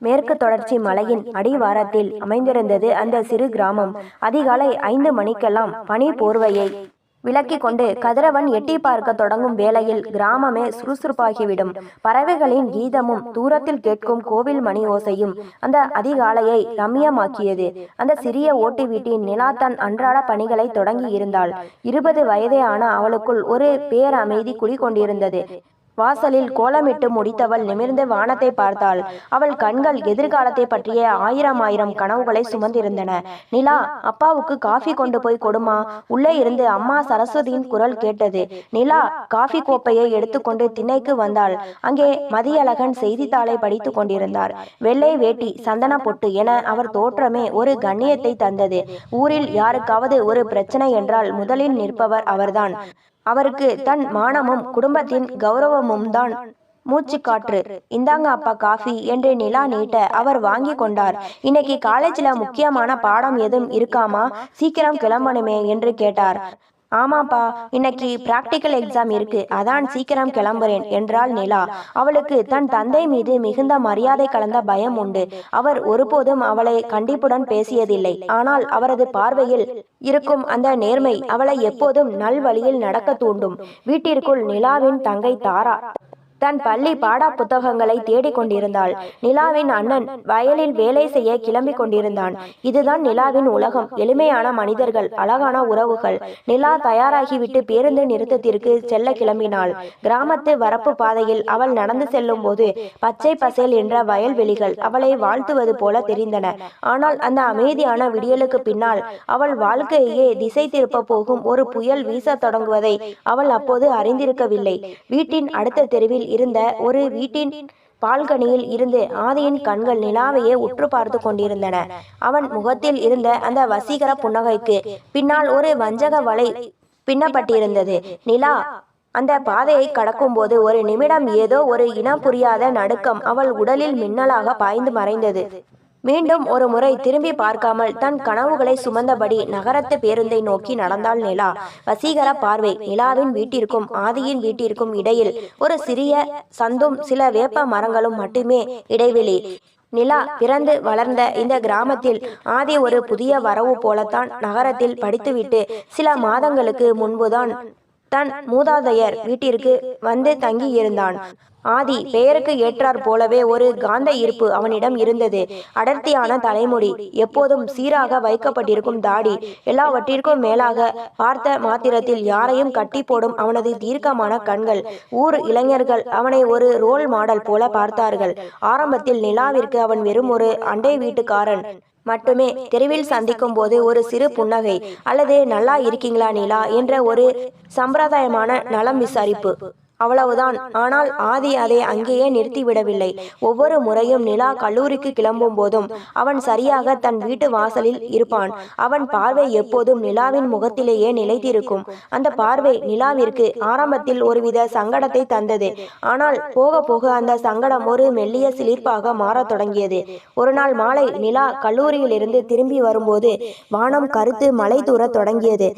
மேற்கு தொடர்ச்சி மலையின் அடிவாரத்தில் அமைந்திருந்தது அந்த சிறு கிராமம். அதிகாலை 5 மணிக்கெல்லாம் பனி போர்வையை விலக்கிக் கொண்டு கதிரவன் எட்டி பார்க்க தொடங்கும் வேளையில் கிராமமே சுறுசுறுப்பாகிவிடும். பறவைகளின் கீதமும் தூரத்தில் கேட்கும் கோவில் மணி ஓசையும் அந்த அதிகாலையை ரம்யமாக்கியது. அந்த சிறிய ஓட்டு வீட்டின் நிலா தன் அன்றாட பணிகளை தொடங்கி இருந்தாள். 20 வயதே ஆன அவளுக்குள் ஒரு பேரமைதி குடிகொண்டிருந்தது. வாசலில் கோலமிட்டு முடித்தவள் நிமிர்ந்து வானத்தை பார்த்தாள். அவள் கண்கள் எதிர்காலத்தை பற்றிய ஆயிரம் கனவுகளை சுமந்திருந்தன. நிலா, அப்பாவுக்கு காஃபி கொண்டு போய் கொடுமா. உள்ளே இருந்து அம்மா சரஸ்வதியின் குரல் கேட்டது. நிலா காஃபி கோப்பையை எடுத்துக்கொண்டு திண்ணைக்கு வந்தாள். அங்கே மதியழகன் செய்தித்தாளை படித்து கொண்டிருந்தார். வெள்ளை வேட்டி, சந்தன பொட்டு என அவர் தோற்றமே ஒரு கண்ணியத்தை தந்தது. ஊரில் யாருக்காவது ஒரு பிரச்சனை என்றால் முதலில் நிற்பவர் அவர்தான். அவருக்கு தன் மானமும் குடும்பத்தின் கௌரவமும் தான் மூச்சு காற்று. இந்தாங்க அப்பா காஃபி என்று நிலா நீட்ட அவர் வாங்கி கொண்டார். இன்னைக்கு காலேஜில் முக்கியமான பாடம் எதுவும் இருக்காமா? சீக்கிரம் கிளம்பணுமே என்று கேட்டார். ஆமாப்பா, இன்னைக்கு பிராக்டிக்கல் எக்ஸாம் இருக்கு, அதான் சீக்கிரம் கிளம்புறேன் என்றாள் நிலா. அவளுக்கு தன் தந்தை மீது மிகுந்த மரியாதை கலந்த பயம் உண்டு. அவர் ஒருபோதும் அவளை கண்டிப்புடன் பேசியதில்லை. ஆனால் அவரது பார்வையில் இருக்கும் அந்த நேர்மை அவளை எப்போதும் நல்வழியில் நடக்க தூண்டும். வீட்டிற்குள் நிலாவின் தங்கை தாரா தன் பள்ளி பாட புத்தகங்களை தேடிக் கொண்டிருந்தாள். நிலாவின் அண்ணன் வயலில் வேலை செய்ய கிளம்பி கொண்டிருந்தான். இதுதான் நிலாவின் உலகம். எளிமையான மனிதர்கள், அழகான உறவுகள். நிலா தயாராகிவிட்டு பேருந்து நிறுத்தத்திற்கு செல்ல கிளம்பினாள். கிராமத்து வரப்பு பாதையில் அவள் நடந்து செல்லும் போது பச்சை பசேல் என்ற வயல்வெளிகள் அவளை வாழ்த்துவது போல தெரிந்தன. ஆனால் அந்த அமைதியான விடியலுக்கு பின்னால் அவள் வாழ்க்கையே திசை திருப்ப போகும் ஒரு புயல் வீச தொடங்குவதை அவள் அப்போது அறிந்திருக்கவில்லை. வீட்டின் அடுத்த தெருவில் இருந்த ஒரு வீட்டின் பால்கனியில் இருந்து ஆதியின் கண்கள் நிலாவையே உற்று பார்த்து கொண்டிருந்தன. அவன் முகத்தில் இருந்த அந்த வசீகர புன்னகைக்கு பின்னால் ஒரு வஞ்சக வலை பின்னப்பட்டிருந்தது. நிலா அந்த பாதையை கடக்கும் போது ஒரு நிமிடம் ஏதோ ஒரு இனம் புரியாத நடுக்கம் அவள் உடலில் மின்னலாக பாய்ந்து மறைந்தது. மீண்டும் ஒரு முறை திரும்பி பார்க்காமல் தன் கனவுகளை சுமந்தபடி நகரத்து பேருந்தை நோக்கி நடந்தாள் நிலா. வசீகர பார்வை. நிலாவின் வீட்டிற்கும் ஆதியின் வீட்டிற்கும் இடையில் ஒரு சிறிய சந்தும் சில வேப்ப மரங்களும் மட்டுமே இடைவெளி. நிலா பிறந்து வளர்ந்த இந்த கிராமத்தில் ஆதி ஒரு புதிய வரவு போலத்தான் நகரத்தில் படித்துவிட்டு சில மாதங்களுக்கு முன்புதான் தன் மூதாதையர் வீட்டிற்கு வந்து தங்கி இருந்தான். ஆதி பெயருக்கு ஏற்றார் போலவே ஒரு காந்த ஈர்ப்பு அவனிடம் இருந்தது. அடர்த்தியான தலைமுடி, எப்போதும் சீராக வைக்கப்பட்டிருக்கும் தாடி, எல்லாவற்றிற்கும் மேலாக பார்த்த மாத்திரத்தில் யாரையும் கட்டி போடும் அவனது தீர்க்கமான கண்கள். ஊர் இளைஞர்கள் அவனை ஒரு ரோல் மாடல் போல பார்த்தார்கள். ஆரம்பத்தில் நிலாவிற்கு அவன் வெறும் ஒரு அண்டை வீட்டுக்காரன் மட்டுமே. தெருவில் சந்திக்கும் போது ஒரு சிறு புன்னகை அல்லது நல்லா இருக்கீங்களா நிலா என்ற ஒரு சம்பிரதாயமான நலம் விசாரிப்பு, அவ்வளவுதான். ஆனால் ஆதி அதை அங்கேயே நிறுத்திவிடவில்லை. ஒவ்வொரு முறையும் நிலா கல்லூரிக்கு கிளம்பும் போதும் அவன் சரியாக தன் வீட்டு வாசலில் இருப்பான். அவன் பார்வை எப்போதும் நிலாவின் முகத்திலேயே நிலைத்திருக்கும். அந்த பார்வை நிலாவிற்கு ஆரம்பத்தில் ஒருவித சங்கடத்தை தந்தது. ஆனால் போக போக அந்த சங்கடம் ஒரு மெல்லிய சிலிர்ப்பாக மாறத் தொடங்கியது. ஒரு நாள் மாலை நிலா கல்லூரியிலிருந்து திரும்பி வரும்போது வானம் கருத்து மழை தூரத் தொடங்கியது.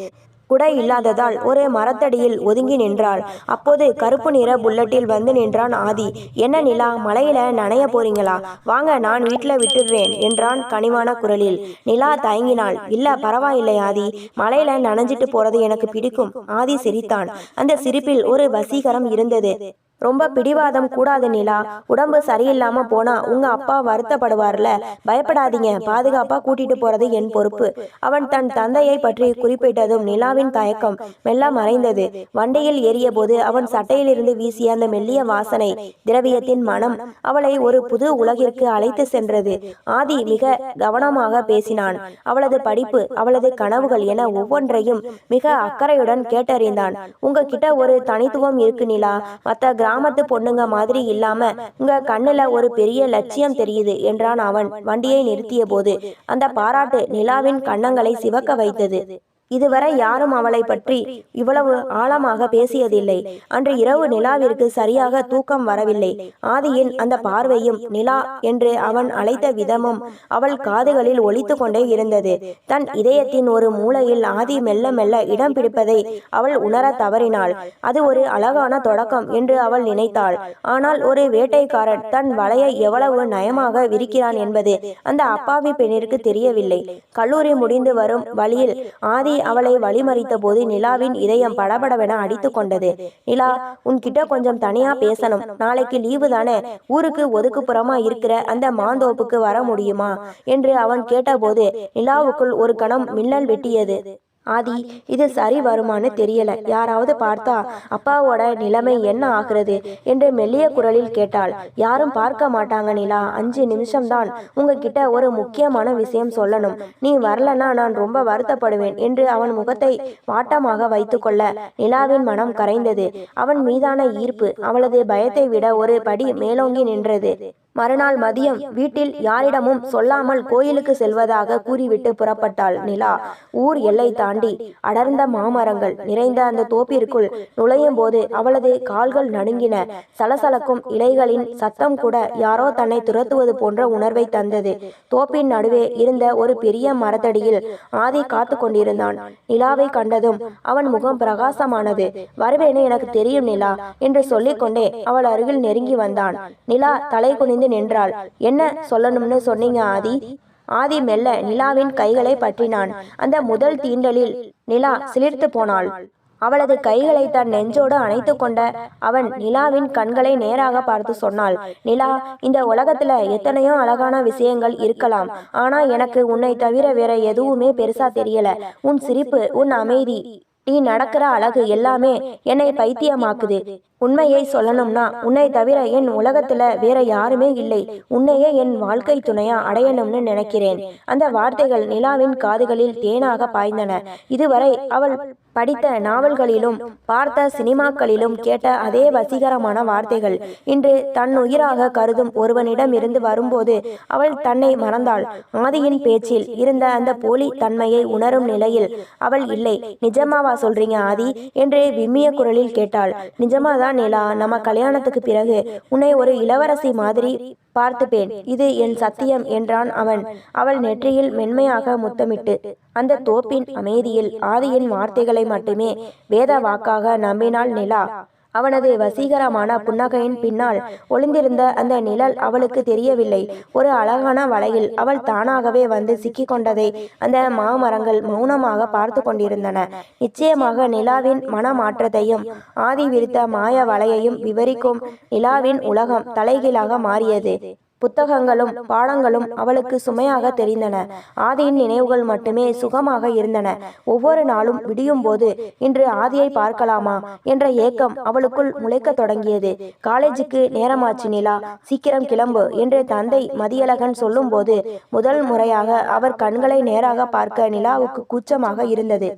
குடை இல்லாததால் ஒரு மரத்தடியில் ஒதுங்கி நின்றாள். அப்போது கருப்பு நிற புல்லட்டில் வந்து நின்றான் ஆதி. என்ன நிலா, மலையில நனைய போறீங்களா? வாங்க, நான் வீட்டில் விட்டுடுறேன் என்றான் கனிவான குரலில். நிலா தயங்கினாள். இல்ல, பரவாயில்லை ஆதி, மலையில நனைஞ்சிட்டு போறது எனக்கு பிடிக்கும். ஆதி சிரித்தான். அந்த சிரிப்பில் ஒரு வசீகரம் இருந்தது. ரொம்ப பிடிவாதம் கூடாது நிலா, உடம்பு சரியில்லாம போனா உங்க அப்பா வருத்தப்படுவார்ல. பயப்படாதீங்க, பாதுகாப்பா கூட்டிட்டு போறது என் பொறுப்பு. அவன் தன் தந்தையை பற்றி குறிப்பிட்டதும் நிலாவின் தயக்கம் மெல்ல மறைந்தது. வண்டியில் ஏறிய போது அவன் சட்டையிலிருந்து வீசிய அந்த மெல்லிய வாசனை திரவியத்தின் மனம் அவளை ஒரு புது உலகிற்கு அழைத்து சென்றது. ஆதி மிக கவனமாக பேசினான். அவளது படிப்பு, அவளது கனவுகள் என ஒவ்வொன்றையும் மிக அக்கறையுடன் கேட்டறிந்தான். உங்ககிட்ட ஒரு தனித்துவம் இருக்கு நிலா, மற்ற கிராமத்து பொண்ணுங்க மாதிரி இல்லாம உங்க கண்ணுல ஒரு பெரிய லட்சியம் தெரியுது என்றான் அவன் வண்டியை நிறுத்திய போது. அந்த பாராட்டு நிலாவின் கன்னங்களை சிவக்க வைத்தது. இதுவரை யாரும் அவளை பற்றி இவ்வளவு ஆழமாக பேசியதில்லை. அன்று இரவு நிலாவிற்கு சரியாக தூக்கம் வரவில்லை. ஆதியின் அந்த பார்வையும் நிலா என்று அவன் அழைத்த விதமும் அவள் காதுகளில் ஒலித்து கொண்டே இருந்தது. தன் இதயத்தின் ஒரு மூலையில் ஆதி மெல்ல மெல்ல இடம் பிடிப்பதை அவள் உணர தவறினாள். அது ஒரு அழகான தொடக்கம் என்று அவள் நினைத்தாள். ஆனால் ஒரு வேட்டைக்காரன் தன் வலையை எவ்வளவு நயமாக விரிக்கிறான் என்பது அந்த அப்பாவி பெண்ணிற்கு தெரியவில்லை. கல்லூரி முடிந்து வரும் வழியில் ஆதி அவளை வழிமறித்த போது நிலாவின் இதயம் படபடவென அடித்து கொண்டது. நிலா, உன்கிட்ட கொஞ்சம் தனியா பேசணும். நாளைக்கு லீவு தானே, ஊருக்கு ஒதுக்குப்புறமா இருக்கிற அந்த மாந்தோப்புக்கு வர முடியுமா என்று அவன் கேட்டபோது நிலாவுக்குள் ஒரு கணம் மின்னல் வெட்டியது. ஆதி, இது சரி வருமானு தெரியல. யாராவது பார்த்தா அப்பாவோட நிலைமை என்ன ஆகிறது என்று மெல்லிய குரலில் கேட்டாள். யாரும் பார்க்க மாட்டாங்க நிலா, 5 நிமிஷம்தான். உங்ககிட்ட ஒரு முக்கியமான விஷயம் சொல்லணும். நீ வரலன்னா நான் ரொம்ப வருத்தப்படுவேன் என்று அவன் முகத்தை வாட்டமாக வைத்து கொள்ள நிலாவின் மனம் கரைந்தது. அவன் மீதான ஈர்ப்பு அவளது பயத்தை விட ஒரு படி மேலோங்கி நின்றது. மறுநாள் மதியம் வீட்டில் யாரிடமும் சொல்லாமல் கோயிலுக்கு செல்வதாக கூறிவிட்டு புறப்பட்டாள் நிலா. ஊர் எல்லை தாண்டி அடர்ந்த மாமரங்கள் நிறைந்த அந்த தோப்பிற்குள் நுழையும் போது அவளது கால்கள் நடுங்கின. சலசலக்கும் இலைகளின் சத்தம் கூட யாரோ தன்னை துரத்துவது போன்ற உணர்வை தந்தது. தோப்பின் நடுவே இருந்த ஒரு பெரிய மரத்தடியில் ஆதி காத்து கொண்டிருந்தான். நிலாவை கண்டதும் அவன் முகம் பிரகாசமானது. வருவேன்னு எனக்கு தெரியும் நிலா என்று சொல்லிக்கொண்டே அவள் அருகில் நெருங்கி வந்தான். நிலா தலை குனிந்து நின்றாள். என்ன சொல்லணும்னு சொன்னீங்க ஆதி? ஆதி மெல்ல நிலாவின் கைகளை பற்றினான். அந்த முதல் தீண்டலில் நிலா சிலிர்த்து போனாள். அவளது கைகளை தன் நெஞ்சோடு அணைத்து கொண்ட அவன் நிலாவின் கண்களை நேராக பார்த்து சொன்னாள். நிலா, இந்த உலகத்துல எத்தனையோ அழகான விஷயங்கள் இருக்கலாம். ஆனா எனக்கு உன்னை தவிர வேற எதுவுமே பெருசா தெரியல. உன் சிரிப்பு, உன் அமைதி, நீ நடக்கிற அழகு எல்லாமே என்னை பைத்தியமாக்குது. உண்மையை சொல்லணும்னா உன்னை தவிர என் உலகத்துல வேற யாருமே இல்லை. உன்னையே என் வாழ்க்கை துணையா அடையணும்னு நினைக்கிறேன். அந்த வார்த்தைகள் நிலாவின் காதுகளில் தேனாக பாய்ந்தன. இதுவரை அவள் படித்த நாவல்களிலும் பார்த்த சினிமாக்களிலும் கேட்ட அதே வசீகரமான வார்த்தைகள் இன்று தன் உயிராக கருதும் ஒருவனிடம் இருந்து வரும்போது அவள் தன்னை மறந்தாள். ஆதியின் பேச்சில் இருந்த அந்த போலி தன்மையை உணரும் நிலையில் அவள் இல்லை. நிஜமாவா சொல்றீங்க ஆதி என்று விம்மிய குரலில் கேட்டாள். நிஜமாதான் நிலா, நம்ம கல்யாணத்துக்கு பிறகு உன்னை ஒரு இளவரசி மாதிரி பார்த்துப்பேன். இது என் சத்தியம் என்றான் அவன். அவள் நெற்றியில் மென்மையாக முத்தமிட்டு அந்த தோப்பின் அமைதியில் ஆதியின் வார்த்தைகளை மட்டுமே வேத வாக்காக நம்பினாள் நிலா. அவனது வசீகரமான புன்னகையின் பின்னால் ஒளிந்திருந்த அந்த நிழல் அவளுக்கு தெரியவில்லை. ஒரு அழகான வலையில் அவள் தானாகவே வந்து சிக்கி கொண்டதை அந்த மாமரங்கள் மௌனமாக பார்த்து கொண்டிருந்தன. நிச்சயமாக நிலாவின் மனமாற்றத்தையும் ஆதி விரித்த மாய வலையையும் விவரிக்கும் நிலாவின் உலகம் தலைகீழாக மாறியது. புத்தகங்களும் பாடங்களும் அவளுக்கு சுமையாக தெரிந்தன. ஆதியின் நினைவுகள் மட்டுமே சுகமாக இருந்தன. ஒவ்வொரு நாளும் விடியும் போது இன்று ஆதியை பார்க்கலாமா என்ற ஏக்கம் அவளுக்குள் முளைக்க தொடங்கியது. காலேஜுக்கு நேரமாச்சு நிலா, சீக்கிரம் கிளம்பு என்று தந்தை மதியழகன் சொல்லும் போது முதல் முறையாக அவர் கண்களை நேராக பார்க்க நிலாவுக்கு கூச்சமாக இருந்தது.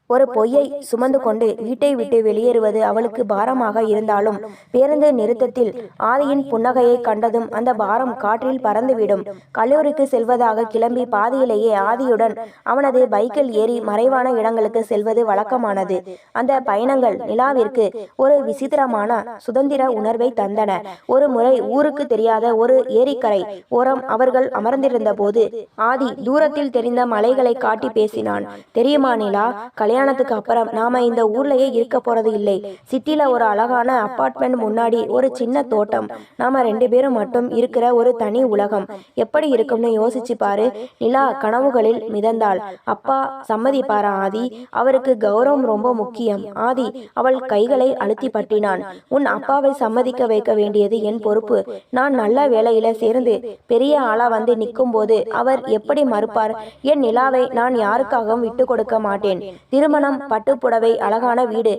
ஒரு பொய்யை சுமந்து கொண்டு வீட்டை விட்டு வெளியேறுவது அவளுக்கு பாரமாக இருந்தாலும் பேருந்து நிறுத்தத்தில் ஆதியின் புன்னகையை கண்டதும் அந்த பாரம் காற்றில் பறந்துவிடும். கல்லூரிக்கு செல்வதாக கிளம்பி பாதியிலேயே ஆதியுடன் அவனது பைக்கில் ஏறி மறைவான இடங்களுக்கு செல்வது வழக்கமானது. அந்த பயணங்கள் நிலாவிற்கு ஒரு விசித்திரமான சுதந்திர உணர்வை தந்தன. ஒரு முறை ஊருக்கு தெரியாத ஒரு ஏரிக்கரை ஓரம் அவர்கள் அமர்ந்திருந்த போது ஆதி தூரத்தில் தெரிந்த மலைகளை காட்டி பேசினான். தெரியுமா நிலா, கல்யாணத்துக்கு அப்புறம் நாம இந்த ஊர்லயே இருக்க போறது இல்லை. சிட்டில ஒரு அழகான அப்பார்ட்மெண்ட் முன்னாடி ஒரு சின்ன தோட்டம், நாம 2 பேரும் மட்டும் இருக்கிற ஒரு தனி உலகம். எப்படி இருக்கும்னு யோசிச்சு பாரு. நிலா கனவுகளில் மிதந்தாள். அப்பா சம்மதிப்பாரா ஆதி? அவருக்கு கௌரவம் ரொம்ப முக்கியம். ஆதி அவள் கைகளை அழுத்தி பற்றினான். உன் அப்பாவை சம்மதிக்க வைக்க வேண்டியது என் பொறுப்பு. நான் நல்ல வேலையில சேர்ந்து பெரிய ஆளா வந்து நிற்கும் போது அவர் எப்படி மறுப்பார்? என் நிலாவை நான் யாருக்காகவும் விட்டு கொடுக்க மாட்டேன். திருமணம், பட்டுப்புடவை, அழகான வீடு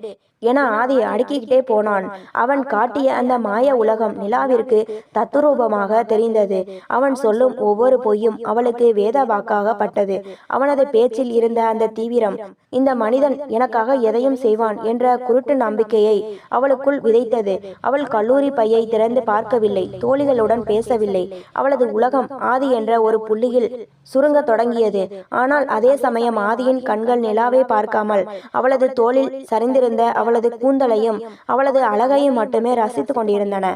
என ஆதி அடுக்கிக்கிட்டே போனான். அவன் காட்டிய அந்த மாய உலகம் நிலாவிற்கு தத்துரூபமாக தெரிந்தது. அவன் சொல்லும் ஒவ்வொரு பொய்யும் அவளுக்கு வேத வாக்காக பட்டது. அவனது பேச்சில் இருந்த அந்த தீவிரம், இந்த மனிதன் எனக்காக எதையும் செய்வான் என்ற குருட்டு நம்பிக்கையை அவளுக்குள் விதைத்தது. அவள் கல்லூரி பையை திறந்து பார்க்கவில்லை, தோழிகளுடன் பேசவில்லை. அவளது உலகம் ஆதி என்ற ஒரு புள்ளியில் சுருங்க தொடங்கியது. ஆனால் அதே சமயம் ஆதியின் கண்கள் நிலாவை பார்க்காமல் அவளது தோளில் சரிந்திருந்த அவளது கூந்தலையும் அவளது அழகையும் மட்டுமே ரசித்து கொண்டிருந்தன.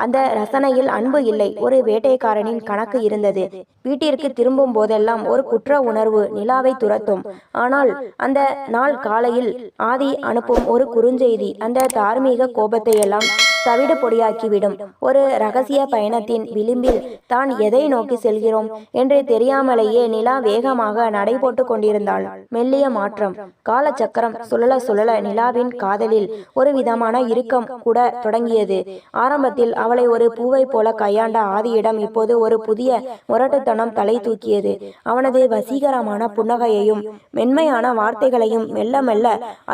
அந்த ரசனையில் அன்பு இல்லை, ஒரு வேட்டைக்காரனின் கணக்கு இருந்தது. வீட்டிற்கு திரும்பும் போதெல்லாம் ஒரு குற்ற உணர்வு நிலாவை துரத்தும். ஆனால் அந்த நாள் காலையில் ஆதி அனுப்பும் ஒரு குறுஞ்செய்தி அந்த தார்மீக கோபத்தை எல்லாம் தவிடு பொடியாக்கிவிடும். ஒரு ரகசிய பயணத்தின் விளிம்பில் தான் எதை நோக்கி செல்கிறோம் என்று தெரியாமலேயே நிலா வேகமாக நடை போட்டு கொண்டிருந்தாள். மெல்லிய மாற்றம். காலச்சக்கரம் சுழல சுழல நிலாவின் காதலில் ஒரு விதமான இறுக்கம் கூட தொடங்கியது. ஆரம்பத்தில் அவளை ஒரு பூவை போல கையாண்ட ஆதியிடம் இப்போது ஒரு புதிய முரட்டுத்தனம் தலை தூக்கியது. அவனது வசீகரமான புன்னகையையும் மென்மையான வார்த்தைகளையும் மெல்ல மெல்ல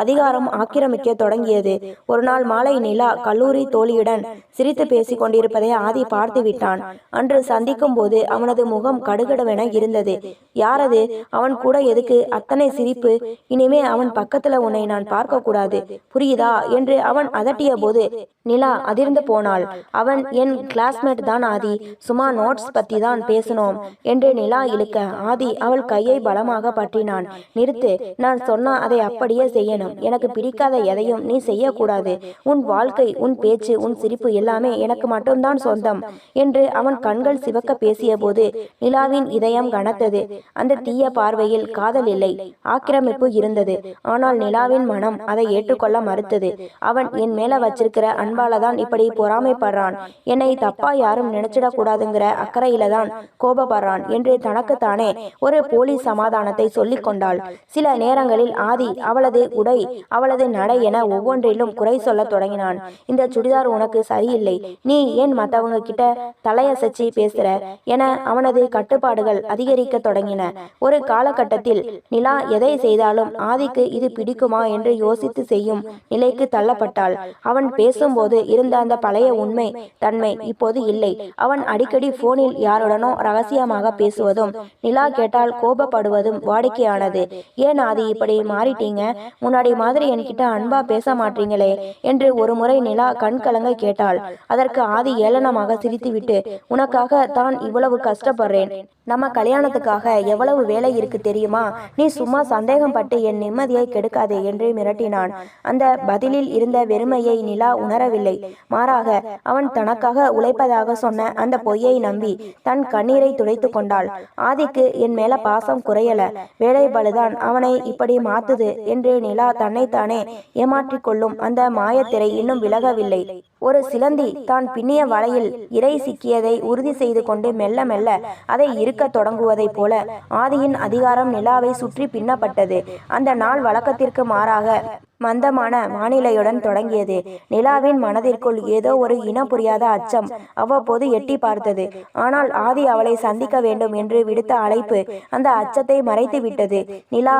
அதிகாரம் ஆக்கிரமிக்க தொடங்கியது. ஒரு நாள் மாலை நிலா கல்லூரி தோழியுடன் சிரித்து பேசிக் கொண்டிருப்பதை ஆதி பார்த்து விட்டான். அன்று சந்திக்கும் போது அவனது முகம் கடுகடுவென இருந்தது. யாரது? அவன் கூட எதுக்கு அத்தனை சிரிப்பு? இனிமே அவன் பக்கத்துல உன்னை நான் பார்க்க கூடாது, புரியுதா என்று அவன் அதட்டிய போது நிலா அதிர்ந்து போனாள். அவன் என் கிளாஸ்மேட் தான் ஆதி, சும்மா நோட்ஸ் பத்தி தான் பேசினோம் என்று நிலா இழுக்க ஆதி அவள் கையை பலமாக பற்றினான். நிறுத்து, நான் சொன்னா அதை அப்படியே செய்யணும். எனக்கு பிடிக்காத எதையும் நீ செய்யக்கூடாது. உன் வாழ்க்கை, உன் பேச்சு, உன் சிரிப்பு எல்லாமே எனக்கு மட்டும்தான் சொந்தம் என்று அவன் கண்கள் சிவக்க பேசிய போது நிலாவின் இதயம் கனத்தது. அந்த தீய பார்வையில் காதல் இல்லை, ஆக்கிரமிப்பு இருந்தது. ஆனால் நிலாவின் மனம் அதை ஏற்றுக்கொள்ள மறுத்தது. அவன் என் மேல வச்சிருக்கிற அன்பாலதான் இப்படி பொறாமைப்படுறான், என்னை தப்பா யாரும் நினைச்சிடக் கூடாதுங்கிற அக்கறையில தான் கோபப்படுறான் என்று தனக்குத்தானே ஒரு போலி சமாதானத்தை சொல்லிக் கொண்டாள். சில நேரங்களில் ஆதி அவளது உடை, அவளது நடை என ஒவ்வொன்றிலும் குறை சொல்ல தொடங்கினான். இந்த சுடிதார் உனக்கு சரியில்லை, நீ ஏன் மற்றவங்க கிட்ட தலையசைச்சி பேசுற என அவனது கட்டுப்பாடுகள் அதிகரிக்க தொடங்கின. ஒரு காலகட்டத்தில் நிலா எதை செய்தாலும் ஆதிக்கு இது பிடிக்குமா என்று யோசித்து செய்யும் நிலைக்கு தள்ளப்பட்டாள். அவன் பேசும்போது இருந்த அந்த பழைய உண்மை தன்மை இப்போது இல்லை. அவன் அடிக்கடி போனில் யாருடனோ ரகசியமாக பேசுவதும் நிலா கேட்டால் கோபப்படுவதும் வாடிக்கையானது. ஏன் ஆதி இப்படி மாறிட்டீங்க? முன்னாடி மாதிரி என்கிட்ட அன்பா பேச மாட்டீங்களே என்று ஒரு முறை நிலா கண் கலங்க கேட்டாள். அதற்கு ஆதி ஏளனமாக சிரித்துவிட்டு, உனக்காக தான் இவ்வளவு கஷ்டப்படுறேன், நம்ம கல்யாணத்துக்காக எவ்வளவு வேலை இருக்கு தெரியுமா? நீ சும்மா சந்தேகம் பட்டு என் நிம்மதியை கெடுக்காதே என்று மிரட்டினான். அந்த பதிலில் இருந்த வெறுமையை நிலா உணரவில்லை. மாறாக அவன் தனக்காக உழைப்பதாக சொன்ன அந்த பொய்யை நம்பி தன் கண்ணீரை துடைத்து கொண்டாள். ஆதிக்கு என் மேல பாசம் குறையல, வேலை பழுதான் அவனை இப்படி மாத்துது என்று நிலா தன்னைத்தானே ஏமாற்றிக் கொள்ளும் அந்த மாயத்திரை இன்னும் விலகவில்லை. ஒரு சிலந்தி தான் பின்னிய வலையில் இறை சிக்கியதை உறுதி செய்து கொண்டு மெல்ல மெல்ல அதை இருக்க தொடங்குவதைப் போல ஆதியின் அதிகாரம் நிலாவை சுற்றி பின்னப்பட்டது. அந்த நாள் வழக்கத்திற்கு மாறாக மந்தமான வானிலையுடன் தொடங்கியது. நிலாவின் மனதிற்குள் ஏதோ ஒரு இனம் புரியாத அச்சம் அவ்வப்போது எட்டி பார்த்தது. ஆனால் ஆதி அவளை சந்திக்க வேண்டும் என்று விடுத்த அழைப்பு அந்த அச்சத்தை மறைத்து விட்டது. நிலா,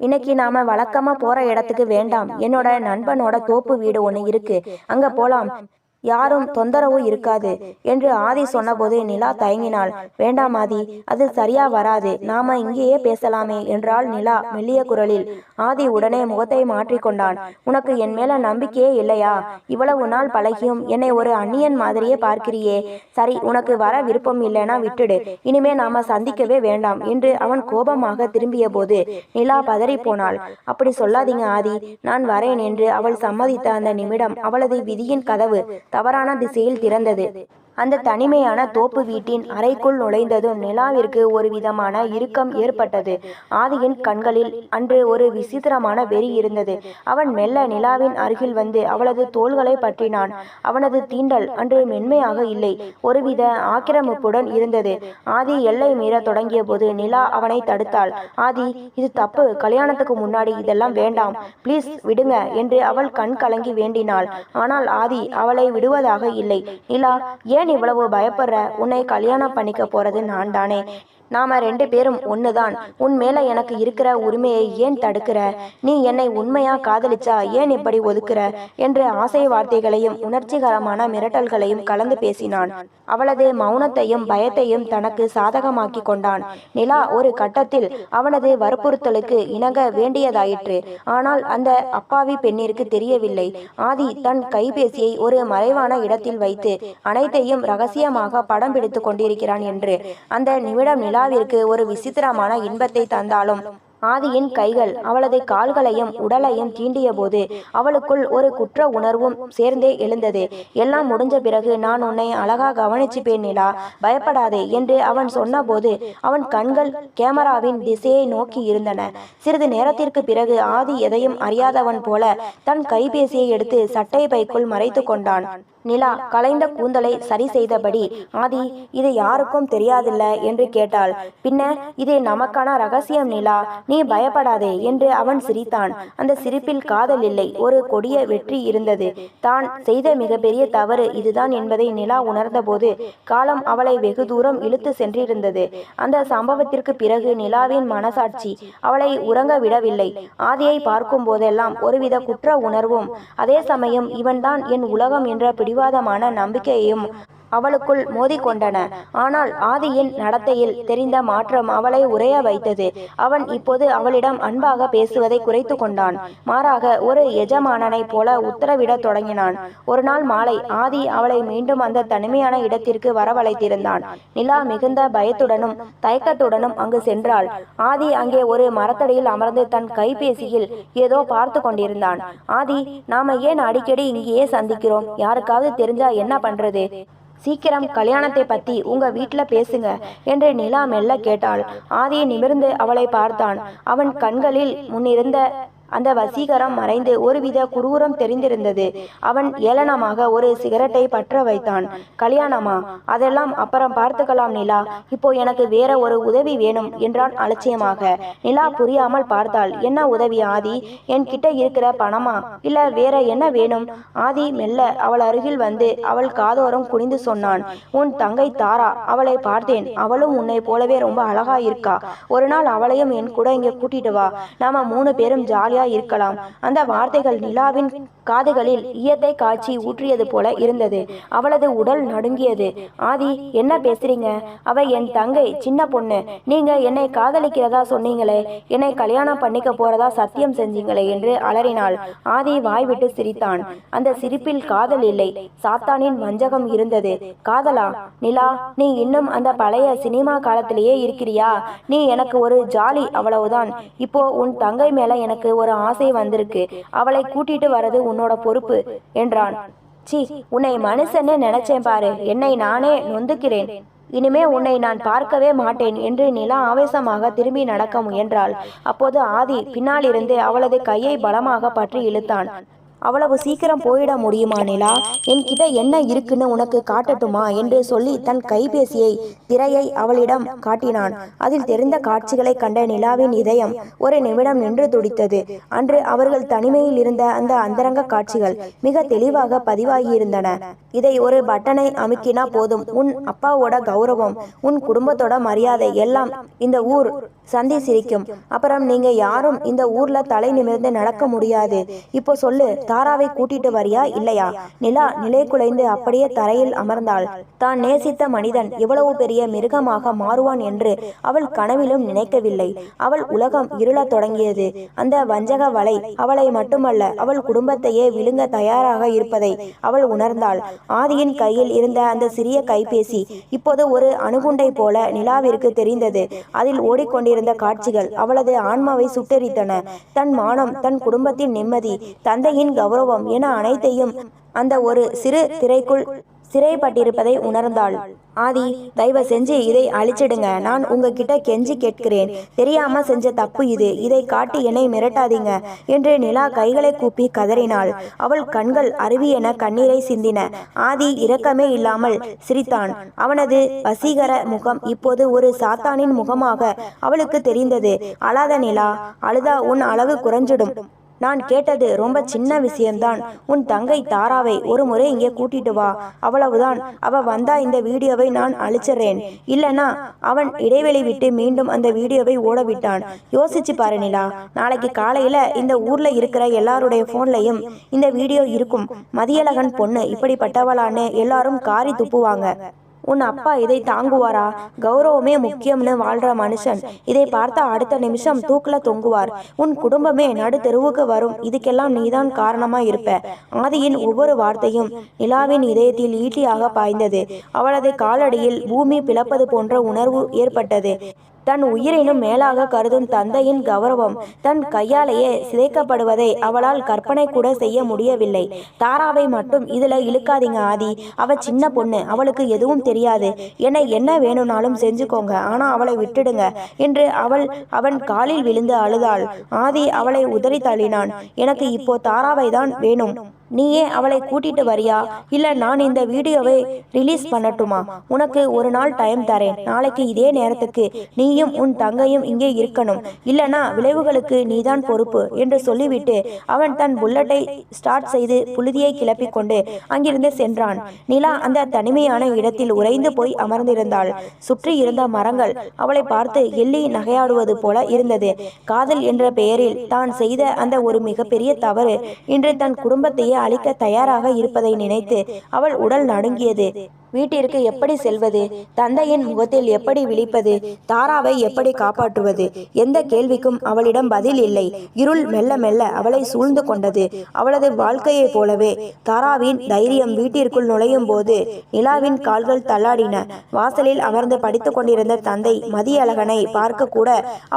இன்னைக்கு நாம வழக்கமா போற இடத்துக்கு வேண்டாம், என்னோட நண்பனோட தோப்பு வீடு ஒன்று இருக்கு, அங்க போலாம், யாரும் தொந்தரவு இருக்காது என்று ஆதி சொன்னபோது நிலா தயங்கினாள். வேண்டாம் ஆதி, அது சரியா வராது, நாம இங்கேயே பேசலாமே என்றாள் நிலா மெல்லிய குரலில். ஆதி உடனே முகத்தை மாற்றிக்கொண்டான். உனக்கு என் மேல நம்பிக்கையே இல்லையா? இவ்வளவு நாள் பழகியும் என்னை ஒரு அந்நியன் மாதிரியே பார்க்கிறியே. சரி, உனக்கு வர விருப்பம் இல்லைன்னா விட்டுடு, இனிமே நாம சந்திக்கவே வேண்டாம் என்று அவன் கோபமாக திரும்பிய போது நிலா பதறி போனாள். அப்படி சொல்லாதீங்க ஆதி, நான் வரேன் என்று அவள் சம்மதித்த அந்த நிமிடம் அவளது விதியின் கதவு தவறான திசையில் திறந்தது. அந்த தனிமையான தோப்பு வீட்டின் அறைக்குள் நுழைந்ததும் நிலாவிற்கு ஒரு விதமான இறுக்கம் ஏற்பட்டது. ஆதியின் கண்களில் அன்று ஒரு விசித்திரமான வெறி இருந்தது. அவன் மெல்ல நிலாவின் அருகில் வந்து அவளது தோள்களை பற்றினான். அவனது தீண்டல் அன்று மென்மையாக இல்லை, ஒருவித ஆக்கிரமிப்புடன் இருந்தது. ஆதி எல்லை மீற தொடங்கிய போது நிலா அவனை தடுத்தாள். ஆதி, இது தப்பு, கல்யாணத்துக்கு முன்னாடி இதெல்லாம் வேண்டாம், ப்ளீஸ் விடுங்க என்று அவள் கண் கலங்கி வேண்டினாள். ஆனால் ஆதி அவளை விடுவதாக இல்லை. நிலா, ஏன் இவ்வளவு பயப்படுற? உன்னை கல்யாணம் பண்ணிக்க போறது நான் தானே, நாம 2 பேரும் ஒண்ணுதான். உன் மேல எனக்கு இருக்கிற உரிமையை ஏன் தடுக்கிற? நீ என்னை உண்மையா காதலிச்சா ஏன் இப்படி ஒதுக்குற என்று ஆசை வார்த்தைகளையும் உணர்ச்சிகரமான மிரட்டல்களையும் கலந்து பேசினான். அவளது மௌனத்தையும் பயத்தையும் தனக்கு சாதகமாக்கி கொண்டான். நிலா ஒரு கட்டத்தில் அவனது வற்புறுத்தலுக்கு இணங்க வேண்டியதாயிற்று. ஆனால் அந்த அப்பாவி பெண்ணிற்கு தெரியவில்லை, ஆதி தன் கைபேசியை ஒரு மறைவான இடத்தில் வைத்து அனைத்தையும் ரகசியமாக படம் பிடித்து கொண்டிருக்கிறான் என்று. அந்த நிமிடம் நிலாவிற்கு ஒரு விசித்திரமான இன்பத்தை தந்தாலும் ஆதியின் கைகள் அவளது கால்களையும் உடலையும் தீண்டிய போது அவளுக்குள் ஒரு குற்ற உணர்வும் சேர்ந்தே எழுந்தது. எல்லாம் முடிஞ்ச பிறகு நான் உன்னை அழகா கவனிச்சுப்பேன் நிலா, பயப்படாதே என்று அவன் சொன்னபோது அவன் கண்கள் கேமராவின் திசையை நோக்கி இருந்தன. சிறிது நேரத்திற்கு பிறகு ஆதி எதையும் அறியாதவன் போல தன் கைபேசியை எடுத்து சட்டை பைக்குள் மறைத்து கொண்டான். நிலா கலைந்த கூந்தலை சரி செய்தபடி, ஆதி, இது யாருக்கும் தெரியாதில்ல என்று கேட்டாள். பின்ன இது நமக்கான ரகசியம் நிலா, நீ பயப்படாதே என்று அவன் சிரித்தான். அந்த சிரிப்பில் காதல் இல்லை, ஒரு கொடிய வெற்றி இருந்தது. தான் செய்த மிகப்பெரிய தவறு இதுதான் என்பதை நிலா உணர்ந்தபோது காலம் அவளை வெகு தூரம் இழுத்து சென்றிருந்தது. அந்த சம்பவத்திற்கு பிறகு நிலாவின் மனசாட்சி அவளை உறங்க விடவில்லை. ஆதியை பார்க்கும் போதெல்லாம் ஒருவித குற்ற உணர்வும் அதே சமயம் இவன்தான் என் உலகம் என்ற பிடிவாதமான நம்பிக்கையையும் அவளுக்குள் மோதிக்கொண்டன. ஆனால் ஆதியின் நடத்தையில் தெரிந்த மாற்றம் அவளை உறைய வைத்தது. அவன் இப்போது அவளிடம் அன்பாக பேசுவதை குறைத்து கொண்டான். மாறாக ஒரு எஜமானனைப் போல உத்தரவிட தொடங்கினான். ஒரு நாள் மாலை ஆதி அவளை மீண்டும் அந்த தனிமையான இடத்திற்கு வரவழைத்திருந்தான். நிலா மிகுந்த பயத்துடனும் தயக்கத்துடனும் அங்கு சென்றாள். ஆதி அங்கே ஒரு மரத்தடியில் அமர்ந்து தன் கைபேசியில் ஏதோ பார்த்து கொண்டிருந்தான். ஆதி, நாம ஏன் அடிக்கடி இங்கேயே சந்திக்கிறோம்? யாருக்காவது தெரிஞ்சா என்ன பண்றது? சீக்கிரம் கல்யாணத்தை பத்தி உங்க வீட்டுல பேசுங்க என்று நிலா மெல்ல கேட்டாள். ஆதியை நிமிர்ந்து அவளை பார்த்தான். அவன் கண்களில் முன்னிருந்த அந்த வசீகரம் மறைந்து ஒருவித குரூரம் தெரிந்திருந்தது. அவன் ஏளனமாக ஒரு சிகரெட்டை பற்ற வைத்தான். கல்யாணமா? அதெல்லாம் அப்புறம் பார்த்துக்கலாம் நிலா, இப்போ எனக்கு வேற ஒரு உதவி வேணும் என்றான் அலட்சியமாக. நிலா புரியாமல் பார்த்தாள். என்ன உதவி ஆதி? என் கிட்ட இருக்கிற பணமா இல்ல வேற என்ன வேணும்? ஆதி மெல்ல அவள் அருகில் வந்து அவள் காதோரம் குனிந்து சொன்னான். உன் தங்கை தாரா, அவளை பார்த்தேன். அவளும் உன்னை போலவே ரொம்ப அழகா இருக்கா. ஒரு நாள் அவளையும் என் கூட இங்க கூட்டிட்டு வா, நாம 3 பேரும் ஜாலியா இருக்கலாம். அந்த வார்த்தைகள் நிலாவின் காதுகளில் ஈயத்தை காய்ச்சி ஊற்றியது போல இருந்தது. அவளது உடல் நடுங்கியது. ஆதி, என்ன பேசுறீங்க? அவ என் தங்கை, சின்ன பொண்ணு. நீங்க என்னை காதலிக்கிறதா சொன்னீங்களே, என்னை கல்யாணம் பண்ணிக்க போறதா சத்தியம் செஞ்சீங்களே என்று அலறினாள். ஆதி வாய்விட்டு சிரித்தான். அந்த சிரிப்பில் காதல் இல்லை, சாத்தானின் வஞ்சகம் இருந்தது. காதலா? நிலா, நீ இன்னும் அந்த பழைய சினிமா காலத்திலேயே இருக்கிறியா? நீ எனக்கு ஒரு ஜாலி, அவ்வளவுதான். இப்போ உன் தங்கை மேல எனக்கு ஒரு ஆசை வந்திருக்கு. அவளை கூட்டிட்டு வரது உன்னோட பொறுப்பு என்றான். சி, உன்னை மனுஷன்னு நினைச்சேன் பாரு, என்னை நானே நொந்துக்கிறேன். இனிமே உன்னை நான் பார்க்கவே மாட்டேன் என்று நிலா ஆவேசமாக திரும்பி நடக்க முயன்றாள். அப்போது ஆதி பின்னாலிருந்து அவளது கையை பலமாக பற்றி இழுத்தான். அவ்வளவு சீக்கிரம் போயிட முடியுமா நிலா? என்கிட்ட என்ன இருக்குன்னு உனக்கு காட்டட்டுமா என்று சொல்லி தன் கைபேசியை திரையை அவளிடம் காட்டினான். அதில் தெரிந்த காட்சிகளை கண்ட நிலாவின் இதயம் ஒரு நிமிடம் நின்று துடித்தது. அன்று அவர்கள் தனிமையில் இருந்த அந்த அந்தரங்க காட்சிகள் மிக தெளிவாக பதிவாகியிருந்தன. இதை ஒரு பட்டனை அமுக்கினா போதும், உன் அப்பாவோட கௌரவம், உன் குடும்பத்தோட மரியாதை எல்லாம் இந்த ஊர் சந்தி சிரிக்கும். அப்புறம் நீங்க யாரும் இந்த ஊர்ல தலை நிமிர்ந்து நடக்க முடியாது. இப்போ சொல்லு, தாராவை கூட்டிட்டு வரியா இல்லையா? நிலா நிலை குலைந்து அப்படியே தரையில் அமர்ந்தாள். தான் நேசித்த மனிதன் எவ்வளவு பெரிய மிருகமாக மாறுவான் என்று அவள் கனவிலும் நினைக்கவில்லை. அவள் உலகம் இருளத் தொடங்கியது. அந்த வஞ்சக வலை அவளை மட்டுமல்ல, அவள் குடும்பத்தையே விழுங்க தயாராக இருப்பதை அவள் உணர்ந்தாள். ஆதியின் கையில் இருந்த அந்த சிறிய கைபேசி இப்போது ஒரு அணுகுண்டை போல நிலாவிற்கு தெரிந்தது. அதில் ஓடிக்கொண்டிருந்த காட்சிகள் அவளது ஆன்மாவை சுட்டெரித்தன. தன் மானம், தன் குடும்பத்தின் நிம்மதி, தந்தையின் கௌரவம் என அனைத்தையும் அந்த ஒரு சிறு திரைக்குள் சிறைப்பட்டிருப்பதை உணர்ந்தாள். ஆதி, தயவு செஞ்சு இதை அழிச்சிடுங்க. நான் உங்ககிட்ட கெஞ்சி கேட்கிறேன். தெரியாம செஞ்ச தப்பு இது. இதை காட்டி என்னை மிரட்டாதீங்க என்று நிலா கைகளை கூப்பி கதறினாள். அவள் கண்கள் அருவியென கண்ணீரை சிந்தின. ஆதி இரக்கமே இல்லாமல் சிரித்தான். அவனது வசீகர முகம் இப்போது ஒரு சாத்தானின் முகமாக அவளுக்கு தெரிந்தது. அழாத நிலா, அழுதா உன் அளவு குறைஞ்சிடும். நான் கேட்டது ரொம்ப சின்ன விஷயம்தான். உன் தங்கை தாராவை ஒரு முறை இங்கே கூட்டிட்டு வா, அவ்வளவுதான். அவ வந்தா இந்த வீடியோவை நான் அழிச்சிடுறேன். இல்லைன்னா அவன் இடைவெளி விட்டு மீண்டும் அந்த வீடியோவை ஓட விட்டான். யோசிச்சு பாரு நிலா, நாளைக்கு காலையில இந்த ஊர்ல இருக்கிற எல்லாருடைய போன்லையும் இந்த வீடியோ இருக்கும். மதியழகன் பொண்ணு இப்படிப்பட்டவளான்னு எல்லாரும் காரி துப்புவாங்க. உன் அப்பா இதை தாங்குவாரா? கௌரவமே முக்கியம்னு வாழ்ற மனுஷன் இதை பார்த்தா அடுத்த நிமிஷம் தூக்குல தொங்குவார். உன் குடும்பமே நடு தெருவுக்கு வரும். இதுக்கெல்லாம் நீதான் காரணமா இருப்ப. ஆதியின் ஒவ்வொரு வார்த்தையும் நிலாவின் இதயத்தில் ஈட்டியாக பாய்ந்தது. அவளது காலடியில் பூமி பிளப்பது போன்ற உணர்வு ஏற்பட்டது. தன் உயிரினும் மேலாக கருதும் தந்தையின் கௌரவம் தன் கையாலேயே சிதைக்கப்படுவதை அவளால் கற்பனை கூட செய்ய முடியவில்லை. தாராவை மட்டும் இதுல இழுக்காதீங்க ஆதி, அவ சின்ன பொண்ணு, அவளுக்கு எதுவும் தெரியாது. என்ன வேணும்னாலும் செஞ்சுக்கோங்க, ஆனா அவளை விட்டுடுங்க என்று அவன் காலில் விழுந்து அழுதாள். ஆதி அவளை உதறி தள்ளினான். எனக்கு இப்போ தாராவை தான் வேணும். நீயே அவளை கூட்டிட்டு வரியா? இல்ல நான் இந்த வீடியோவை ரிலீஸ் பண்ணட்டுமா? உனக்கு ஒரு நாள் டைம் தரேன். நாளைக்கு இதே நேரத்துக்கு நீயும் உன் தங்கையும் இங்கே இருக்கணும். இல்லனா விளைவுகளுக்கு நீதான் பொறுப்பு என்று சொல்லிவிட்டு அவன் தன் புல்லட்டை ஸ்டார்ட் செய்து புழுதியை கிளப்பி கொண்டு அங்கிருந்து சென்றான். நிலா அந்த தனிமையான இடத்தில் உறைந்து போய் அமர்ந்திருந்தாள். சுற்றி இருந்த மரங்கள் அவளை பார்த்து எள்ளி நகையாடுவது போல இருந்தது. காதல் என்ற பெயரில் தான் செய்த அந்த ஒரு மிகப்பெரிய தவறு இன்று தன் குடும்பத்தையே அழிக்க தயாராக இருப்பதை நினைத்து அவள் உடல் நடுங்கியது. வீட்டிற்கு எப்படி செல்வது? தந்தையின் முகத்தில் எப்படி விழிப்பது? தாராவை எப்படி காப்பாற்றுவது? எந்த கேள்விக்கும் அவளிடம் பதில் இல்லை. இருள் மெல்ல மெல்ல அவளை சூழ்ந்து கொண்டது. அவளது வாழ்க்கையைப் போலவே தாராவின் தைரியம் வீட்டிற்குள் நுழையும் போது நிலாவின் கால்கள் தள்ளாடின. வாசலில் அமர்ந்து படித்து கொண்டிருந்த தந்தை மதியழகனை பார்க்க கூட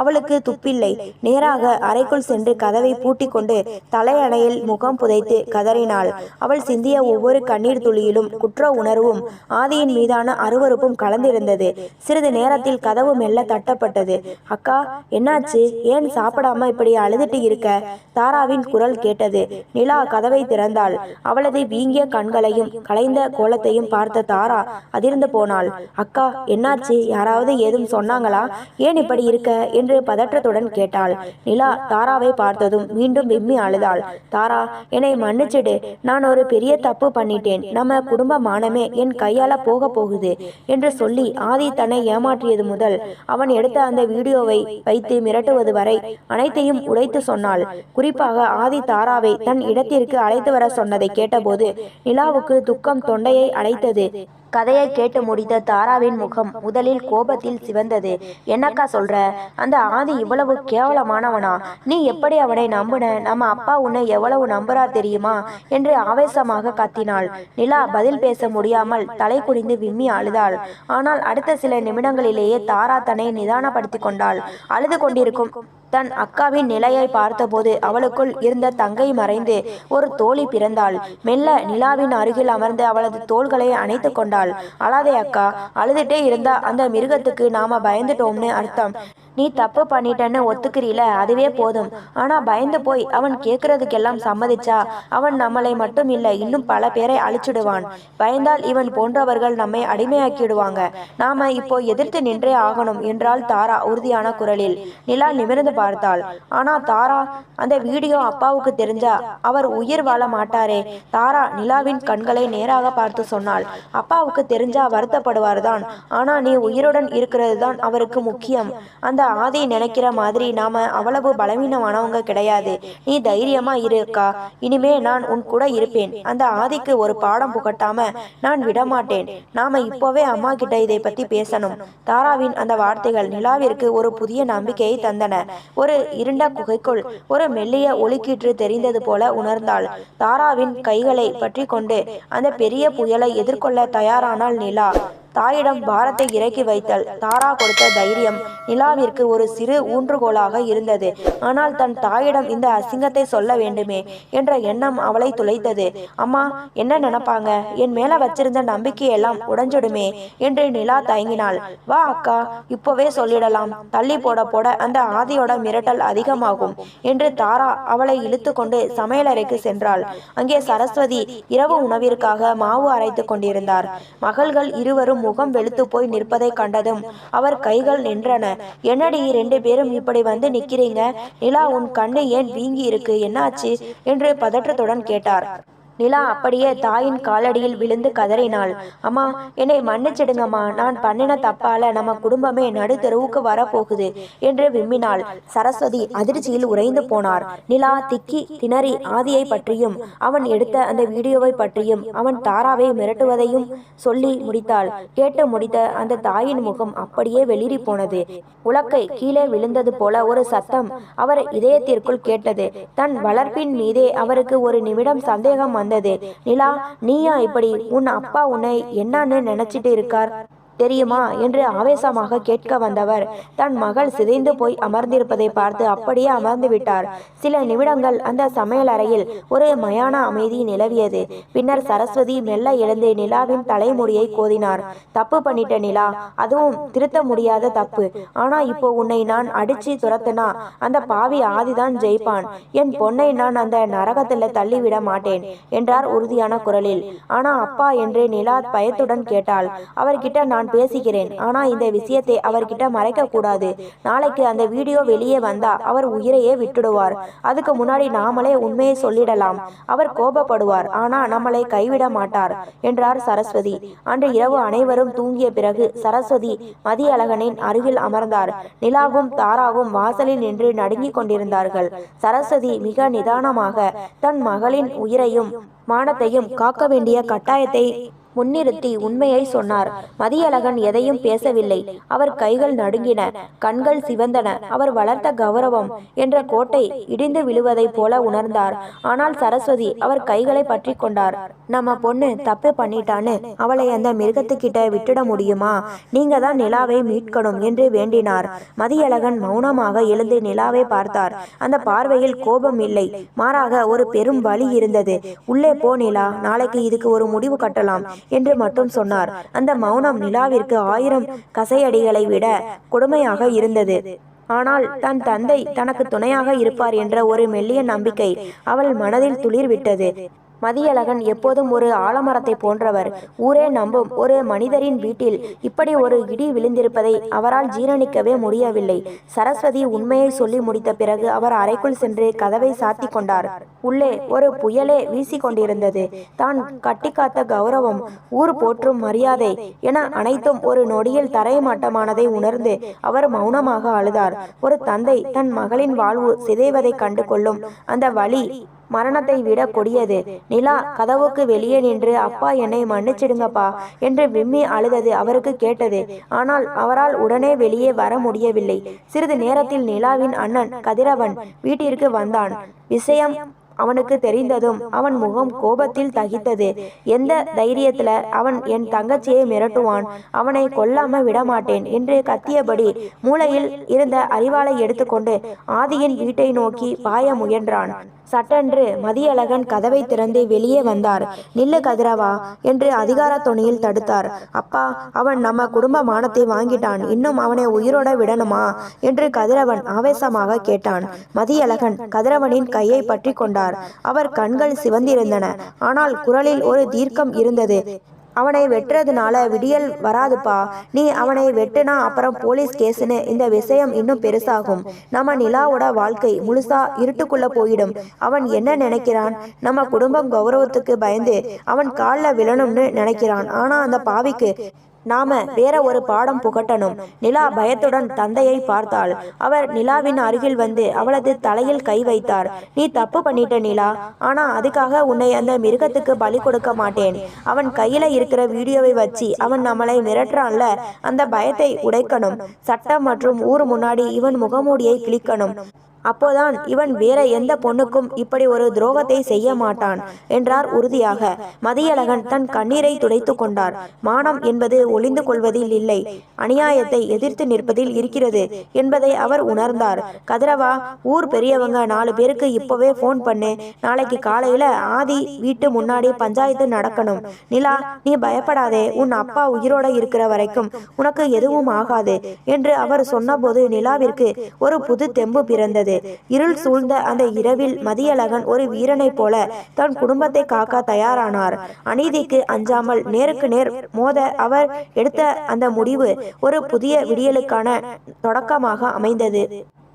அவளுக்கு துப்பில்லை. நேராக அறைக்குள் சென்று கதவை பூட்டி கொண்டு தலையணையில் முகம் புதைத்து கதறினாள். அவள் சிந்திய ஒவ்வொரு கண்ணீர் துளியிலும் குற்ற உணர்வும் ஆதியின் மீதான அருவருப்பும் கலந்திருந்தது. சிறிது நேரத்தில் கதவு மெல்ல தட்டப்பட்டது. அக்கா, என்னாச்சு? ஏன் சாப்பிடாம இப்படி அழுதுட்டு இருக்க? தாராவின் குரல் கேட்டது. நிலா கதவை திறந்தாள். அவளது வீங்கிய கண்களையும் கலைந்த கோலத்தையும் பார்த்த தாரா அதிர்ந்து போனாள். அக்கா, என்னாச்சு? யாராவது ஏதும் சொன்னாங்களா? ஏன் இப்படி இருக்க என்று பதற்றத்துடன் கேட்டாள். நிலா தாராவை பார்த்ததும் மீண்டும் விம்மி அழுதாள். தாரா, என்னை மன்னிச்சிடு. நான் ஒரு பெரிய தப்பு பண்ணிட்டேன். நம்ம குடும்ப மானமே என் கையால போக போகுது என்று சொல்லி ஆதி தன்னை ஏமாற்றியது முதல் அவன் எடுத்த அந்த வீடியோவை வைத்து மிரட்டுவது வரை அனைத்தையும் உடைத்து சொன்னாள். குறிப்பாக ஆதி தாராவை தன் இடத்திற்கு அழைத்து வர சொன்னதை கேட்டபோது நிலாவுக்கு துக்கம் தொண்டையை அடைத்தது. கதையை கேட்டு முடித்த தாராவின் முகம் முதலில் கோபத்தில் சிவந்தது. என்னக்கா சொல்ற? அந்த ஆதி இவ்வளவு கேவலமானவனா? நீ எப்படி அவனை நம்புன? நம்ம அப்பா உன்னை எவ்வளவு நம்புறார் தெரியுமா என்று ஆவேசமாக கத்தினாள். நிலா பதில் பேச முடியாமல் தலை குனிந்து விம்மி அழுதாள். ஆனால் அடுத்த சில நிமிடங்களிலேயே தாரா தன்னை நிதானப்படுத்தி கொண்டாள். அழுது கொண்டிருக்கும் தன் அக்காவின் நிலையை பார்த்தபோது அவளுக்குள் இருந்த தங்கை மறைந்து ஒரு தோழி பிறந்தாள். மெல்ல நிலாவின் அருகில் அமர்ந்து அவளது தோள்களை அணைத்து கொண்டாள். அழாதே அக்கா, அழுதுட்டே இருந்தா அந்த மிருகத்துக்கு நாம பயந்துட்டோம்னு அர்த்தம். நீ தப்பு பண்ணிட்டன்னு ஒத்துக்கிறீல, அதுவே போதும். ஆனா பயந்து போய் அவன் கேட்கறதுக்கெல்லாம் சம்மதிச்சா அவன் நம்மளை மட்டும் இல்லை, இன்னும் பல பேரை அழிச்சிடுவான். பயந்தால் இவன் போன்றவர்கள் நம்மை அடிமையாக்கிடுவாங்க. நாம இப்போ எதிர்த்து நின்றே ஆகணும் என்றாள் தாரா உறுதியான குரலில். நிலா நிமிர்ந்து பார்த்தாள். ஆனா தாரா, அந்த வீடியோ அப்பாவுக்கு தெரிஞ்சா அவர் உயிர் வாழ மாட்டாரே. தாரா நிலாவின் கண்களை நேராக பார்த்து சொன்னாள். அப்பாவுக்கு தெரிஞ்சா வருத்தப்படுவார்தான். ஆனா நீ உயிருடன் இருக்கிறது தான் அவருக்கு முக்கியம். அந்த ஆதி நினைக்கிற மாதிரி நாம அவ்வளவு பலவீனமானவங்க கிடையாது. நீ தைரியமா இருக்கா? இனிமே நான் உன் கூட இருப்பேன். அந்த ஆதிக்கு ஒரு பாடம் புகட்டாம நான் விடமாட்டேன். நாம இப்போவே அம்மா கிட்ட இதை பத்தி பேசணும். தாராவின் அந்த வார்த்தைகள் நிலாவிற்கு ஒரு புதிய நம்பிக்கையை தந்தன. ஒரு இருண்ட குகைக்குள் ஒரு மெல்லிய ஒளிக்கீற்று தெரிந்தது போல உணர்ந்தாள். தாராவின் கைகளை பற்றி கொண்டு அந்த பெரிய புயலை எதிர்கொள்ள தயாரானாள் நிலா. தாயிடம் பாரத்தை இறக்கி வைத்தல். தாரா கொடுத்த தைரியம் நிலாவிற்கு ஒரு சிறு ஊன்றுகோலாக இருந்தது. ஆனால் தன் தாயிடம் இந்த அசிங்கத்தை சொல்ல வேண்டுமே என்ற எண்ணம் அவளை துளைத்தது. அம்மா என்ன நினைப்பாங்க? என் மேல வச்சிருந்த நம்பிக்கையெல்லாம் உடைஞ்சிடுமே என்று நிலா தயங்கினாள். வா அக்கா, இப்போவே சொல்லிடலாம். தள்ளி போட போட அந்த ஆதியோட மிரட்டல் அதிகமாகும் என்று தாரா அவளை இழுத்து கொண்டு சமையலறைக்கு சென்றாள். அங்கே சரஸ்வதி இரவு உணவிற்காக மாவு அரைத்து கொண்டிருந்தார். மகள்கள் இருவரும் முகம் வெளுத்து போய் நிற்பதை கண்டதும் அவர் கைகள் நின்றன. என்னடி 2 பேரும் இப்படி வந்து நிக்கிறீங்க? நிலா, உன் கண்ணு ஏன் வீங்கி இருக்கு? என்னாச்சு என்று பதற்றத்துடன் கேட்டார். நிலா அப்படியே தாயின் காலடியில் விழுந்து கதறினாள். அம்மா, என்னை மன்னிச்சிடுங்கம்மா, நான் பண்ணின தப்பால நம்ம குடும்பமே நடுத்தெருவுக்கு வரப்போகுது என்று விம்மினாள். சரஸ்வதி அதிர்ச்சியில் உறைந்து போனார். நிலா திக்கி திணறி ஆதியை பற்றியும் அவன் எடுத்த அந்த வீடியோவை பற்றியும் அவன் தாராவை மிரட்டுவதையும் சொல்லி முடித்தாள். கேட்டு முடித்த அந்த தாயின் முகம் அப்படியே வெளிரி போனது. உலக்கை கீழே விழுந்தது போல ஒரு சத்தம் அவர் இதயத்திற்குள் கேட்டது. தன் வளர்ப்பின் மீதே அவருக்கு ஒரு நிமிடம் சந்தேகம் வந்தது. நிலா, நீயா இப்படி? உன் அப்பா உன்னை என்னன்னு நினைச்சிட்டு இருக்கார் தெரியுமா என்று ஆவேசமாக கேட்க வந்தவர் தன் மகள் சிதைந்து போய் அமர்ந்திருப்பதை பார்த்து அப்படியே அமர்ந்து விட்டார். சில நிமிடங்கள் அந்த சமையலறையில் ஒரு மயான அமைதி நிலவியது. பின்னர் சரஸ்வதி மெல்ல எழுந்து நிலாவின் தலைமுடியை கோதினார். தப்பு பண்ணிட்ட நிலா, அதுவும் திருத்த முடியாத தப்பு. ஆனா இப்போ உன்னை நான் அடிச்சு துரத்துனா அந்த பாவி ஆதிதான் ஜெயிப்பான். என் பொண்ணை நான் அந்த நரகத்துல தள்ளிவிட மாட்டேன் என்றார் உறுதியான குரலில். ஆனா அப்பா என்று நிலா பயத்துடன் கேட்டாள். அவர்கிட்ட நான் பேசிக்கிறேன். ஆனா இந்த விஷயத்தை அவர்கிட்ட மறைக்க கூடாது. நாளைக்கு அந்த வீடியோ வெளியே வந்தா அவர் உயிரையே விட்டுடுவார். அதுக்கு முன்னாடி நாமளே உண்மையை சொல்லிடலாம். அவர் கோபப்படுவார், ஆனா நம்மளை கைவிட மாட்டார் என்றார் சரஸ்வதி. அன்று இரவு அனைவரும் தூங்கிய பிறகு சரஸ்வதி மதியழகனின் அருகில் அமர்ந்தார். நிலாவும் தாராவும் வாசலில் நின்று நடுங்கிக் கொண்டிருந்தார்கள். சரஸ்வதி மிக நிதானமாக தன் மகளின் உயிரையும் மானத்தையும் காக்க வேண்டிய கட்டாயத்தை முன்னிறுத்தி உண்மையை சொன்னார். மதியழகன் எதையும் பேசவில்லை. அவர் கைகள் நடுங்கின, கண்கள் சிவந்தன. அவர் வளர்த்த கௌரவம் என்ற கோட்டை இடிந்து விழுவதைப் போல உணர்ந்தார். ஆனால் சரஸ்வதி அவர் கைகளை பற்றி கொண்டார். நம்ம பொண்ணு தப்பு பண்ணிட்டான்னு அவளை அந்த மிருகத்துக்கிட்ட விட்டுட முடியுமா? நீங்க தான் நிலாவை மீட்கணும் என்று வேண்டினார். மதியழகன் மௌனமாக எழுந்து நிலாவை பார்த்தார். அந்த பார்வையில் கோபம் இல்லை, மாறாக ஒரு பெரும் வலி இருந்தது. உள்ளே போ நிலா, நாளைக்கு இதுக்கு ஒரு முடிவு கட்டலாம் என்று மட்டும் சொன்னார். அந்த மௌனம் நிலாவிற்கு 1000 கசையடிகளை விட கொடுமையாக இருந்தது. ஆனால் தன் தந்தை தனக்கு துணையாக இருப்பார் என்ற ஒரு மெல்லிய நம்பிக்கை அவள் மனதில் துளிர் விட்டது. மதியழகன் எப்போதும் ஒரு ஆலமரத்தை போன்றவர். ஊரே நம்பும் ஒரு மனிதரின் வீட்டில் இப்படி ஒரு இடி விழுந்திருப்பதை அவரால் ஜீரணிக்கவே முடியவில்லை. சரஸ்வதி உண்மையை சொல்லி முடித்த பிறகு அவர் அறைக்குள் சென்று கதவை சாத்தி கொண்டார். உள்ளே ஒரு புயலே வீசி கொண்டிருந்தது. தான் கட்டிக்காத்த கௌரவம், ஊர் போற்றும் மரியாதை என அனைத்தும் ஒரு நொடியில் தரைமட்டமானதை உணர்ந்து அவர் மௌனமாக அழுதார். ஒரு தந்தை தன் மகளின் வாழ்வு சிதைவதை கண்டு கொள்ளும் அந்த வலி மரணத்தை விட கொடியது. நிலா கதவுக்கு வெளியே நின்று அப்பா, என்னை மன்னிச்சிடுங்கப்பா என்று விம்மி அழுதது அவருக்கு கேட்டது. ஆனால் அவரால் உடனே வெளியே வர முடியவில்லை. சிறிது நேரத்தில் நிலாவின் அண்ணன் கதிரவன் வீட்டிற்கு வந்தான். விஷயம் அவனுக்கு தெரிந்ததும் அவன் முகம் கோபத்தில் தகித்தது. எந்த தைரியத்துல அவன் என் தங்கச்சியை மிரட்டுவான்? அவனை கொல்லாம விடமாட்டேன் என்று கத்தியபடி மூளையில் இருந்த அரிவாளை எடுத்துக்கொண்டு ஆதியின் வீட்டை நோக்கி பாய முயன்றான். சட்டென்று மதியழகன் கதவை திறந்து வெளியே வந்தார். நில்லு கதிரவா என்று அதிகார தொனியில் தடுத்தார். அப்பா, அவன் நம்ம குடும்ப மானத்தை வாங்கிட்டான், இன்னும் அவனை உயிரோட விடணுமா என்று கதிரவன் ஆவேசமாக கேட்டான். மதியழகன் கதிரவனின் கையை பற்றி கொண்டார். அவர் கண்கள் சிவந்திருந்தன. ஆனால் குரலில் ஒரு தீர்க்கம் இருந்தது. அவனை வெட்டுறதுனால விடியல் வராதுப்பா. நீ அவனை வெட்டுனா அப்புறம் போலீஸ் கேஸ்னு இந்த விஷயம் இன்னும் பெருசாகும். நம்ம நிலாவோட வாழ்க்கை முழுசா இருட்டுக்குள்ள போயிடும். அவன் என்ன நினைக்கிறான்? நம்ம குடும்பம் கௌரவத்துக்கு பயந்து அவன் காலில் விழணும்னு நினைக்கிறான். ஆனா அந்த பாவிக்கு நாம வேற ஒரு பாடம் புகட்டணும். நிலா பயத்துடன் தந்தையை பார்த்தாள். அவர் நிலாவின் அருகில் வந்து அவளது தலையில் கை வைத்தார். நீ தப்பு பண்ணிட்ட நிலா, ஆனா அதுக்காக உன்னை அந்த மிருகத்துக்கு பலி கொடுக்க மாட்டேன். அவன் கையில இருக்கிற வீடியோவை வச்சு அவன் நம்மளை மிரட்டுறான்ல, அந்த பயத்தை உடைக்கணும். சட்டம் மற்றும் ஊர் முன்னாடி இவன் முகமூடியை கிழிக்கணும். அப்போதான் இவன் வேற எந்த பொண்ணுக்கும் இப்படி ஒரு துரோகத்தை செய்ய மாட்டான் என்றார் உறுதியாக. மதியழகன் தன் கண்ணீரை துடைத்து கொண்டார். மானம் என்பது ஒளிந்து கொள்வதில் இல்லை, அநியாயத்தை எதிர்த்து நிற்பதில் இருக்கிறது என்பதை அவர் உணர்ந்தார். கதிரவா, ஊர் பெரியவங்க 4 பேருக்கு இப்போவே ஃபோன் பண்ணு. நாளைக்கு காலையில ஆதி வீட்டு முன்னாடி பஞ்சாயத்து நடக்கணும். நிலா, நீ பயப்படாதே. உன் அப்பா உயிரோட இருக்கிற வரைக்கும் உனக்கு எதுவும் ஆகாது என்று அவர் சொன்னபோது நிலாவிற்கு ஒரு புது தெம்பு பிறந்தது. இருந்தது. இருள் சூழ்ந்த அந்த இரவில் மதியழகன் ஒரு வீரனைப் போல தன் குடும்பத்தை காக்க தயாரானார். அநீதிக்கு அஞ்சாமல் நேருக்கு நேர் மோத அவர் எடுத்த அந்த முடிவு ஒரு புதிய விடியலுக்கான தொடக்கமாக அமைந்தது.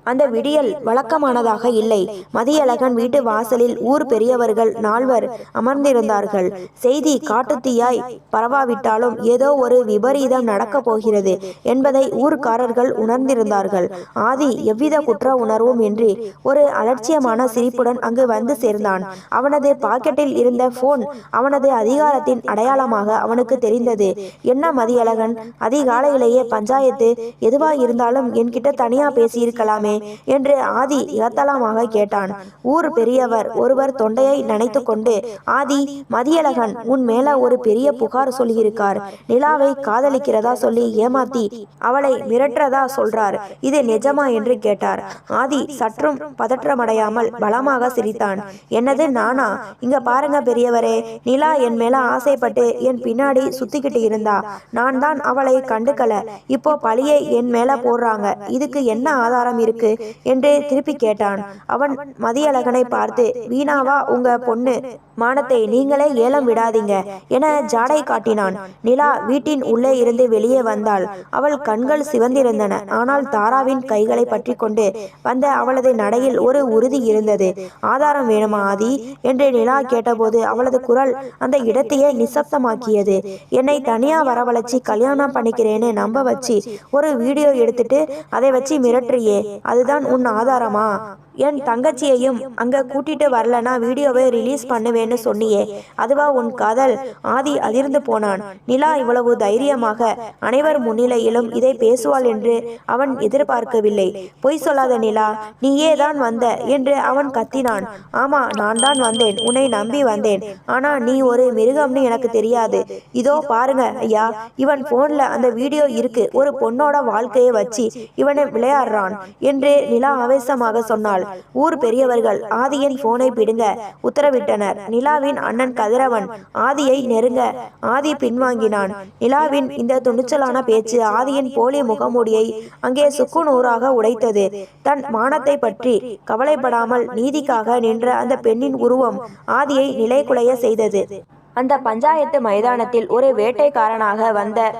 அந்த விடியல் வழக்கமானதாக இல்லை. மதியழகன் வீட்டு வாசலில் ஊர் பெரியவர்கள் 4 அமர்ந்திருந்தார்கள். செய்தி காட்டுத்தீயாய் பரவாவிட்டாலும் ஏதோ ஒரு விபரீதம் நடக்கப் போகிறது என்பதை ஊர்க்காரர்கள் உணர்ந்திருந்தார்கள். ஆதி எவ்வித குற்ற உணர்வும் இன்றி ஒரு அலட்சியமான சிரிப்புடன் அங்கு வந்து சேர்ந்தான். அவனது பாக்கெட்டில் இருந்த போன் அவனது அதிகாரத்தின் அடையாளமாக அவனுக்கு தெரிந்தது. என்ன மதியழகன், அதிகாலையிலேயே பஞ்சாயத்து? எதுவாயிருந்தாலும் என்கிட்ட தனியா பேசியிருக்கலாமே என்று ஆதி இகத்தலமாக கேட்டான். ஊர் பெரியவர் ஒருவர் தொண்டையை நனைத்து கொண்டு, ஆதி, மதியழகன் உன் மேல ஒரு பெரிய புகார் சொல்லியிருக்கார். நிலாவை காதலிக்கிறதா சொல்லி ஏமாத்தி அவளை மிரட்டுறதா சொல்றார். இது நிஜமா என்று கேட்டார். ஆதி சற்றும் பதற்றமடையாமல் பலமாக சிரித்தான். என்னது, நானா? இங்க பாருங்க பெரியவரே, நிலா என் மேல ஆசைப்பட்டு என் பின்னாடி சுத்திக்கிட்டு இருந்தா. நான் தான் அவளை கண்டுக்கல. இப்போ பழியை என் மேல போடுறாங்க. இதுக்கு என்ன ஆதாரம் இருக்கு என்று திருப்பி கேட்டான். அவன் மதியழகனை பார்த்து, வீணாவா உங்க பொண்ணு மானத்தை நீங்களே ஏலம் விடாதீங்க என ஜாடை காட்டினான். நிலா வீட்டின் உள்ளே இருந்து வெளியே வந்தாள். அவள் கண்கள் சிவந்திருந்தன. ஆனால் தாராவின் கைகளை பற்றி கொண்டு வந்த அவளது நடையில் ஒரு உறுதி இருந்தது. ஆதாரம் வேணுமா ஆதி என்று நிலா கேட்டபோது அவளது குரல் அந்த இடத்தையே நிசப்தமாக்கியது. என்னை தனியா வரவழைச்சி கல்யாணம் பண்ணிக்கிறேன்னு நம்ப வச்சு ஒரு வீடியோ எடுத்துட்டு அதை வச்சு மிரட்டுறியே, அதுதான் உன் ஆதாரமா? என் தங்கச்சியையும் அங்க கூட்டிட்டு வரலனா வீடியோவை ரிலீஸ் பண்ணுவேன்னு சொன்னியே, அதுவா உன் காதல்? ஆதி அதிர்ந்து போனான். நிலா இவ்வளவு தைரியமாக அனைவர் முன்னிலையிலும் இதை பேசுவாள் என்று அவன் எதிர்பார்க்கவில்லை. பொய் சொல்லாத நிலா, நீயே தான் வந்த என்று அவன் கத்தினான். ஆமா, நான் தான் வந்தேன். உன்னை நம்பி வந்தேன். ஆனா நீ ஒரு மிருகம்னு எனக்கு தெரியாது. இதோ பாருங்க ஐயா, இவன் போன்ல அந்த வீடியோ இருக்கு. ஒரு பொண்ணோட வாழ்க்கையை வச்சு இவனை விளையாடுறான் என்று நிலா ஆவேசமாக சொன்னாள். ஊர் பெரியவர்கள் ஆதியின் போனை பிடுங்க உத்தரவிட்டனர். நிலாவின் அண்ணன் கதிரவன் ஆதியை நெருங்க ஆதி பின்வாங்கினான். நிலாவின் இந்த துணிச்சலான பேச்சு ஆதியின் போலி முகமூடியை அங்கே சுக்குநூறாக உடைத்தது. தன் மானத்தை பற்றி கவலைப்படாமல் நீதிக்காக நின்ற அந்த பெண்ணின் உருவம் ஆதியை நிலைகுலைய செய்தது. அந்த பஞ்சாயத்து மைதானத்தில் ஒரு வேட்டைக்காரனாக வந்த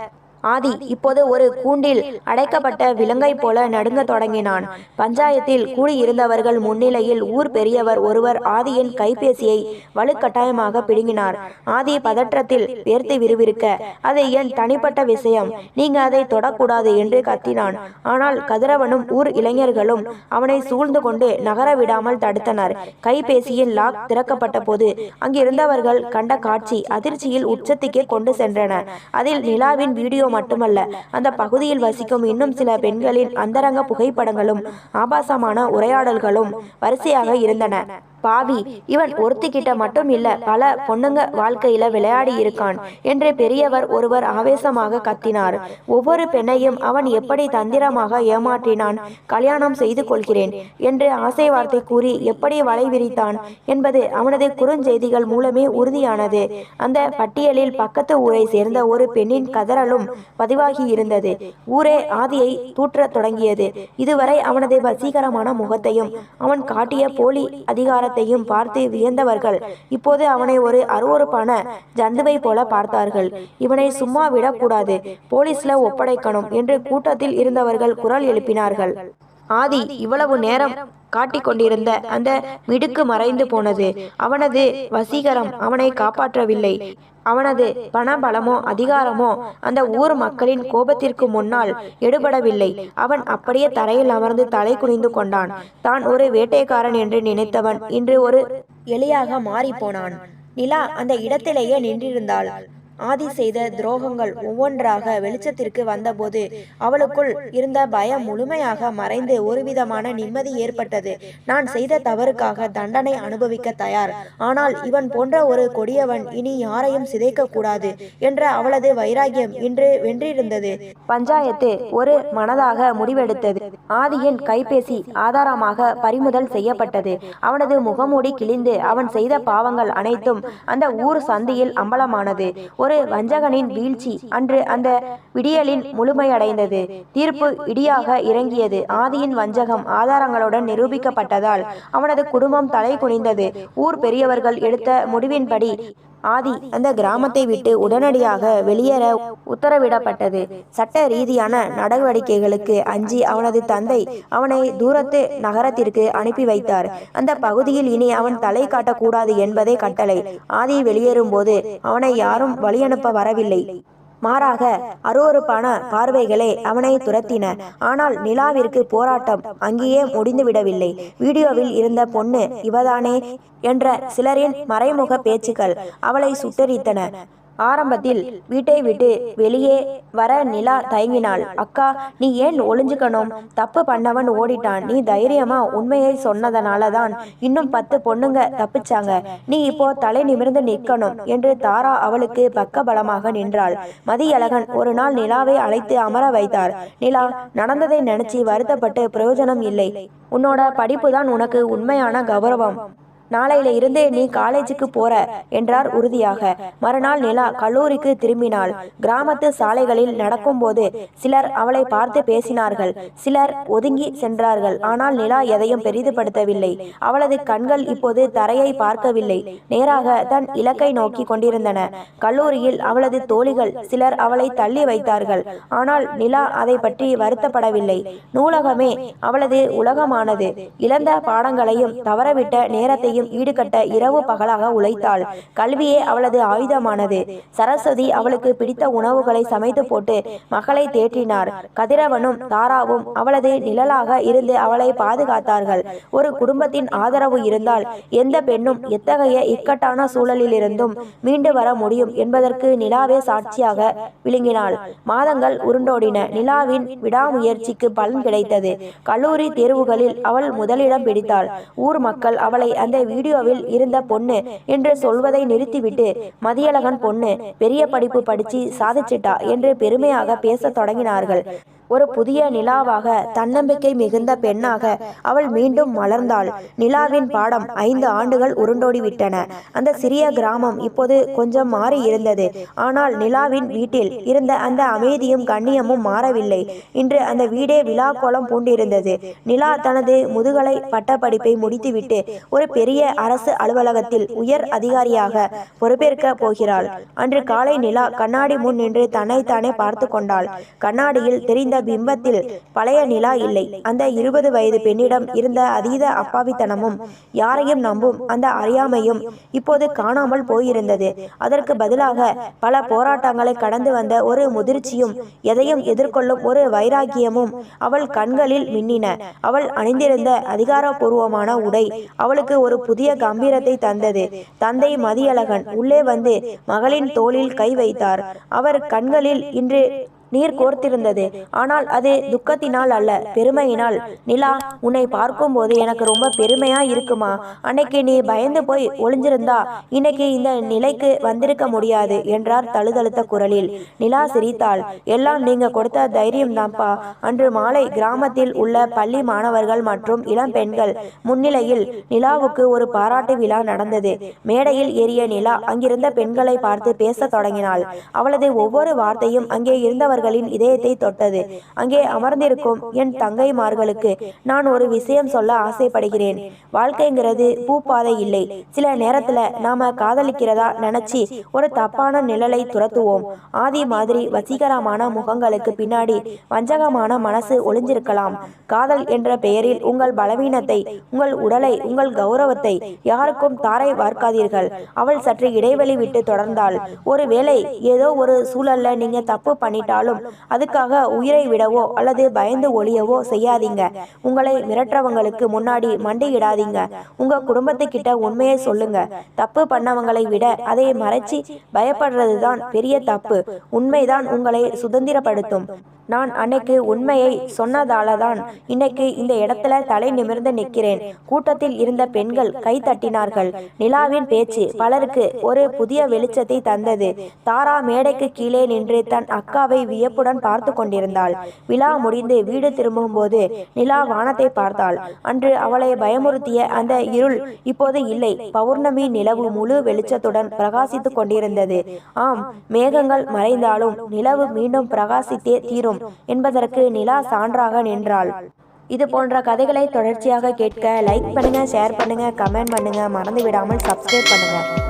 ஆதி இப்போது ஒரு கூண்டில் அடைக்கப்பட்ட விலங்கை போல நடுங்க தொடங்கினான். பஞ்சாயத்தில் கூடியிருந்தவர்கள் முன்னிலையில் ஊர் பெரியவர் ஒருவர் ஆதியின் கைபேசியை வலுக்கட்டாயமாக பிடுங்கினார். ஆதி பதற்றத்தில் வேர்த்து விறுவிறுக்க, அது என் தனிப்பட்ட விஷயம், நீங்க அதை தொடக்கூடாது என்று கத்தினான். ஆனால் கதிரவனும் ஊர் இளைஞர்களும் அவனை சூழ்ந்து கொண்டு நகர விடாமல் தடுத்தனர். கைபேசியின் லாக் திறக்கப்பட்ட போது அங்கிருந்தவர்கள் கண்ட காட்சி அதிர்ச்சியில் உச்சத்துக்கே கொண்டு சென்றன. அதில் நிலாவின் வீடியோ மட்டுமல்ல, அந்த பகுதியில் வசிக்கும் இன்னும் சில பெண்களின் அந்தரங்க புகைப்படங்களும் ஆபாசமான உரையாடல்களும் வரிசையாக இருந்தன. பாவி, இவன் ஒருத்திக்கிட்ட மட்டும் இல்ல, பல பொண்ணுங்க வாழ்க்கையில விளையாடி இருக்கான் என்று பெரியவர் ஒருவர் ஆவேசமாக கத்தினார். ஒவ்வொரு பெண்ணையும் அவன் எப்படி தந்திரமாக ஏமாற்றினான். கல்யாணம் செய்து கொள்கிறேன் என்று ஆசை வார்த்தை கூறி எப்படி வலை விரித்தான் என்பது அவனது குறுஞ்செய்திகள் மூலமே உறுதியானது. அந்த பட்டியலில் பக்கத்து ஊரை சேர்ந்த ஒரு பெண்ணின் கதறலும் பதிவாகி இருந்தது. ஊரே ஆதியை தூற்றத் தொடங்கியது. இதுவரை அவனது வசீகரமான முகத்தையும் அவன் காட்டிய போலி அதிகார பார்த்து வியந்தவர்கள் இப்போது அவனை ஒரு அருவருப்பான ஜந்துவை போல பார்த்தார்கள். இவனை சும்மா விடக்கூடாது, போலீஸ்ல ஒப்படைக்கணும் என்று கூட்டத்தில் இருந்தவர்கள் குரல் எழுப்பினார்கள். ஆதி இவ்வளவு நேரம் காட்டிக் கொண்டிருந்த அந்த மிடுக்கு மறைந்து போனது. அவனது வசீகரம் அவனை காப்பாற்றவில்லை. அவனது பணபலமோ அதிகாரமோ அந்த ஊர் மக்களின் கோபத்திற்கு முன்னால் எடுபடவில்லை. அவன் அப்படியே தரையில் அமர்ந்து தலை குனிந்து கொண்டான். தான் ஒரு வேட்டைக்காரன் என்று நினைத்தவன் இன்று ஒரு எலியாக மாறி போனான். நிலா அந்த இடத்திலேயே நின்றிருந்தாள். ஆதி செய்த துரோகங்கள் ஒவ்வொன்றாக வெளிச்சத்திற்கு வந்தபோது அவளுக்குள் இருந்த பயம் முழுமையாக மறைந்து ஒருவிதமான நிம்மதி ஏற்பட்டது. நான் செய்த தவறுக்காக தண்டனை அனுபவிக்க தயார். ஆனால் இவன் போன்ற ஒரு கொடியவன் இனி யாரையும் சிதைக்க கூடாது என்ற அவளது வைராகியம் இன்று வென்றிருந்தது. பஞ்சாயத்து ஒரு மனதாக முடிவெடுத்தது. ஆதியின் கைபேசி ஆதாரமாக பறிமுதல் செய்யப்பட்டது. அவனது முகமூடி கிழிந்து அவன் செய்த பாவங்கள் அனைத்தும் அந்த ஊர் சந்தியில் அம்பலமானது. ஒரு ஒரு வஞ்சகனின் வீழ்ச்சி அன்று அந்த விடியலின் முழுமையடைந்தது. தீர்ப்பு இடியாக இறங்கியது. ஆதியின் வஞ்சகம் ஆதாரங்களுடன் நிரூபிக்கப்பட்டதால் அவனது குடும்பம் தலை குனிந்தது. ஊர் பெரியவர்கள் எடுத்த முடிவின்படி ஆதி அந்த கிராமத்தை விட்டு உடனடியாக வெளியேற உத்தரவிடப்பட்டது. சட்ட ரீதியான நடவடிக்கைகளுக்கு அஞ்சி அவனது தந்தை அவனை தூரத்து நகரத்திற்கு அனுப்பி வைத்தார். அந்த பகுதியில் இனி அவன் தலை காட்டக்கூடாது என்பதே கட்டளை. ஆதி வெளியேறும்போது அவனை யாரும் வழியனுப்ப வரவில்லை. மாறாக அருவருப்பான பார்வைகளே அவனை துரத்தின. ஆனால் நிலாவிற்கு போராட்டம் அங்கேயே முடிந்துவிடவில்லை. வீடியோவில் இருந்த பொண்ணு இவதானே என்ற சிலரின் மறைமுக பேச்சுக்கள் அவளை சுட்டரித்தன. ஆரம்பத்தில் வீட்டை விட்டு வெளியே வர நிலா தயங்கினாள். அக்கா, நீ ஏன் ஒளிஞ்சுக்கணும்? தப்பு பண்ணவன் ஓடிட்டான். நீ தைரியமா உண்மையை சொன்னதனால தான் இன்னும் 10 பொண்ணுங்க தப்பிச்சாங்க. நீ இப்போ தலை நிமிர்ந்து நிற்கணும் என்று தாரா அவளுக்கு பக்கபலமாக நின்றாள். மதியழகன் ஒரு நாள் நிலாவை அழைத்து அமர வைத்தார். நிலா, நடந்ததை நினைச்சு வருத்தப்பட்டு பிரயோஜனம் இல்லை. உன்னோட படிப்பு தான் உனக்கு உண்மையான கௌரவம். நாளையில இருந்து நீ காலேஜுக்கு போற என்றார் உறுதியாக. மறுநாள் நிலா கல்லூரிக்கு திரும்பினாள். கிராமத்து சாலைகளில் நடக்கும்போது சிலர் அவளை பார்த்து பேசினார்கள், சிலர் ஒதுங்கி சென்றார்கள். ஆனால் நிலா எதையும் பெரிதுபடுத்தவில்லை. அவளது கண்கள் இப்போது தரையை பார்க்கவில்லை, நேராக தன் இலக்கை நோக்கி கொண்டிருந்தன. கல்லூரியில் அவளது தோழிகள் சிலர் அவளை தள்ளி வைத்தார்கள். ஆனால் நிலா அதை பற்றி வருத்தப்படவில்லை. நூலகமே அவளது உலகமானது. இழந்த பாடங்களையும் தவறவிட்ட நேரத்தையும் ஈடுகட்ட இரவு பகலாக உழைத்தாள். கல்வியே அவளது ஆயுதமானது. சரஸ்வதி அவளுக்கு பிடித்த உணவுகளை சமைத்து போட்டு மகளை தேற்றினார். கதிரவனும் தாராவும் அவளது நிழலாக இருந்து அவளை பாதுகாத்தார்கள். ஒரு குடும்பத்தின் ஆதரவு இருந்தால் எந்த பெண்ணும் எத்தகைய இக்கட்டான சூழலிலிருந்தும் மீண்டு வர முடியும் என்பதற்கு நிலாவே சாட்சியாக விளங்கினாள். மாதங்கள் உருண்டோடின. நிலாவின் விடாமுயற்சிக்கு பலன் கிடைத்தது. கல்லூரி தேர்வுகளில் அவள் முதலிடம் பிடித்தாள். ஊர் மக்கள் அவளை அந்த வீடியோவில் இருந்த பொண்ணு என்று சொல்வதை நிறுத்திவிட்டு மதியழகன் பொண்ணு பெரிய படிப்பு படிச்சு சாதிச்சிட்டா என்று பெருமையாக பேச தொடங்கினார்கள். ஒரு புதிய நிலாவாக, தன்னம்பிக்கை மிகுந்த பெண்ணாக அவள் மீண்டும் மலர்ந்தாள். நிலாவின் பாடம் 5 ஆண்டுகள் உருண்டோடிவிட்டன. அந்த சிறிய கிராமம் இப்போது கொஞ்சம் மாறி இருந்தது. ஆனால் நிலாவின் வீட்டில் இருந்த அந்த அமைதியும் கண்ணியமும் மாறவில்லை. இன்று அந்த வீடே விழா கோலம் பூண்டிருந்தது. நிலா தனது முதுகலை பட்டப்படிப்பை முடித்துவிட்டு ஒரு பெரிய அரசு அலுவலகத்தில் உயர் அதிகாரியாக பொறுப்பேற்க போகிறாள். அன்று காலை நிலா கண்ணாடி முன் நின்று தன்னைத்தானே பார்த்து கொண்டாள். கண்ணாடியில் தெரிந்த பிம்பத்தில் பழைய நிலா இல்லை. அந்த 20 வயது பெண்ணிடம் இருந்த அதீத அப்பாவித்தனமும் யாரையும் நம்பும் அந்த அறியாமையும் இப்போது காணாமல் போயிருந்தது. அதற்கு பதிலாக பல போராட்டங்களை கடந்து வந்த ஒரு முதிர்ச்சியும் எதையும் எதிர்கொள்ளும் ஒரு வைராக்கியமும் அவள் கண்களில் மின்னின. அவள் அணிந்திருந்த அதிகாரப்பூர்வமான உடை அவளுக்கு ஒரு புதிய கம்பீரத்தை தந்தது. தந்தை மதியழகன் உள்ளே வந்து மகளின் தோளில் கை வைத்தார். அவர் கண்களில் இன்று நீர் கோர்த்திருந்தது. ஆனால் அது துக்கத்தினால் அல்ல, பெருமையினால். நிலா, உன்னை பார்க்கும்போது எனக்கு ரொம்ப பெருமையா இருக்குமா? அன்னைக்கு நீ பயந்து போய் ஒளிஞ்சிருந்தா இன்னைக்கு இந்த நிலைக்கு வந்திருக்க முடியாது என்றார் தழுதழுத்த குரலில். நிலா சிரித்தாள். எல்லாம் நீங்க கொடுத்த தைரியம் தான்ப்பா. அன்று மாலை கிராமத்தில் உள்ள பள்ளி மாணவர்கள் மற்றும் இளம் பெண்கள் முன்னிலையில் நிலாவுக்கு ஒரு பாராட்டு விழா நடந்தது. மேடையில் ஏறிய நிலா அங்கிருந்த பெண்களை பார்த்து பேச தொடங்கினாள். அவளது ஒவ்வொரு வார்த்தையும் அங்கே இருந்தவர் இதயத்தை தொட்டது. அங்கே அமர்ந்திருக்கும் என் தங்கைமார்களுக்கு நான் ஒரு விஷயம் சொல்ல ஆசைப்படுகிறேன். வாழ்க்கைங்கிறது பூப்பாதை இல்லை. சில நேரத்துல நாம காதலிக்கிறதா நினைச்சு ஒரு தப்பான நிழலை துரத்துவோம். ஆதி மாதிரி வசீகரமான முகங்களுக்கு பின்னாடி வஞ்சகமான மனசு ஒளிஞ்சிருக்கலாம். காதல் என்ற பெயரில் உங்கள் பலவீனத்தை, உங்கள் உடலை, உங்கள் கௌரவத்தை யாருக்கும் தாரை வார்க்காதீர்கள். அவள் சற்று இடைவெளி விட்டு தொடர்ந்தாள். ஒருவேளை ஏதோ ஒரு சூழல்ல நீங்க தப்பு பண்ணிட்டாலும் அதுக்காக உயிரை விடவோ அல்லது பயந்து ஒளியவோ செய்யாதீங்க. உங்களை மிரட்டுறவங்களுக்கு முன்னாடி மண்டியிடாதீங்க. உங்க குடும்பத்துக்கிட்ட உண்மையை சொல்லுங்க. தப்பு பண்ணவங்களை விட அதை மறைச்சி பயப்படுறதுதான் பெரிய தப்பு. உண்மைதான் உங்களை சுதந்திரப்படுத்தும். நான் அன்னைக்கு உண்மையை சொன்னதாலதான் இன்னைக்கு இந்த இடத்துல தலை நிமிர்ந்து நிற்கிறேன். கூட்டத்தில் இருந்த பெண்கள் கை தட்டினார்கள். நிலாவின் பேச்சு பலருக்கு ஒரு புதிய வெளிச்சத்தை தந்தது. தாரா மேடைக்கு கீழே நின்று தன் அக்காவை வியப்புடன் பார்த்து கொண்டிருந்தாள். விழா முடிந்து வீடு திரும்பும்போது நிலா வானத்தை பார்த்தாள். அன்று அவளை பயமுறுத்திய அந்த இருள் இப்போது இல்லை. பௌர்ணமி நிலவு முழு வெளிச்சத்துடன் பிரகாசித்துக் கொண்டிருந்தது. ஆம், மேகங்கள் மறைந்தாலும் நிலவு மீண்டும் பிரகாசித்தே தீரும் என்பதற்கு நிலா சான்றாக நின்றாள். இது போன்ற கதைகளை தொடர்ச்சியாக கேட்க லைக் பண்ணுங்க, ஷேர் பண்ணுங்க, கமெண்ட் பண்ணுங்க, மறந்து விடாமல் சப்ஸ்கிரைப் பண்ணுங்க.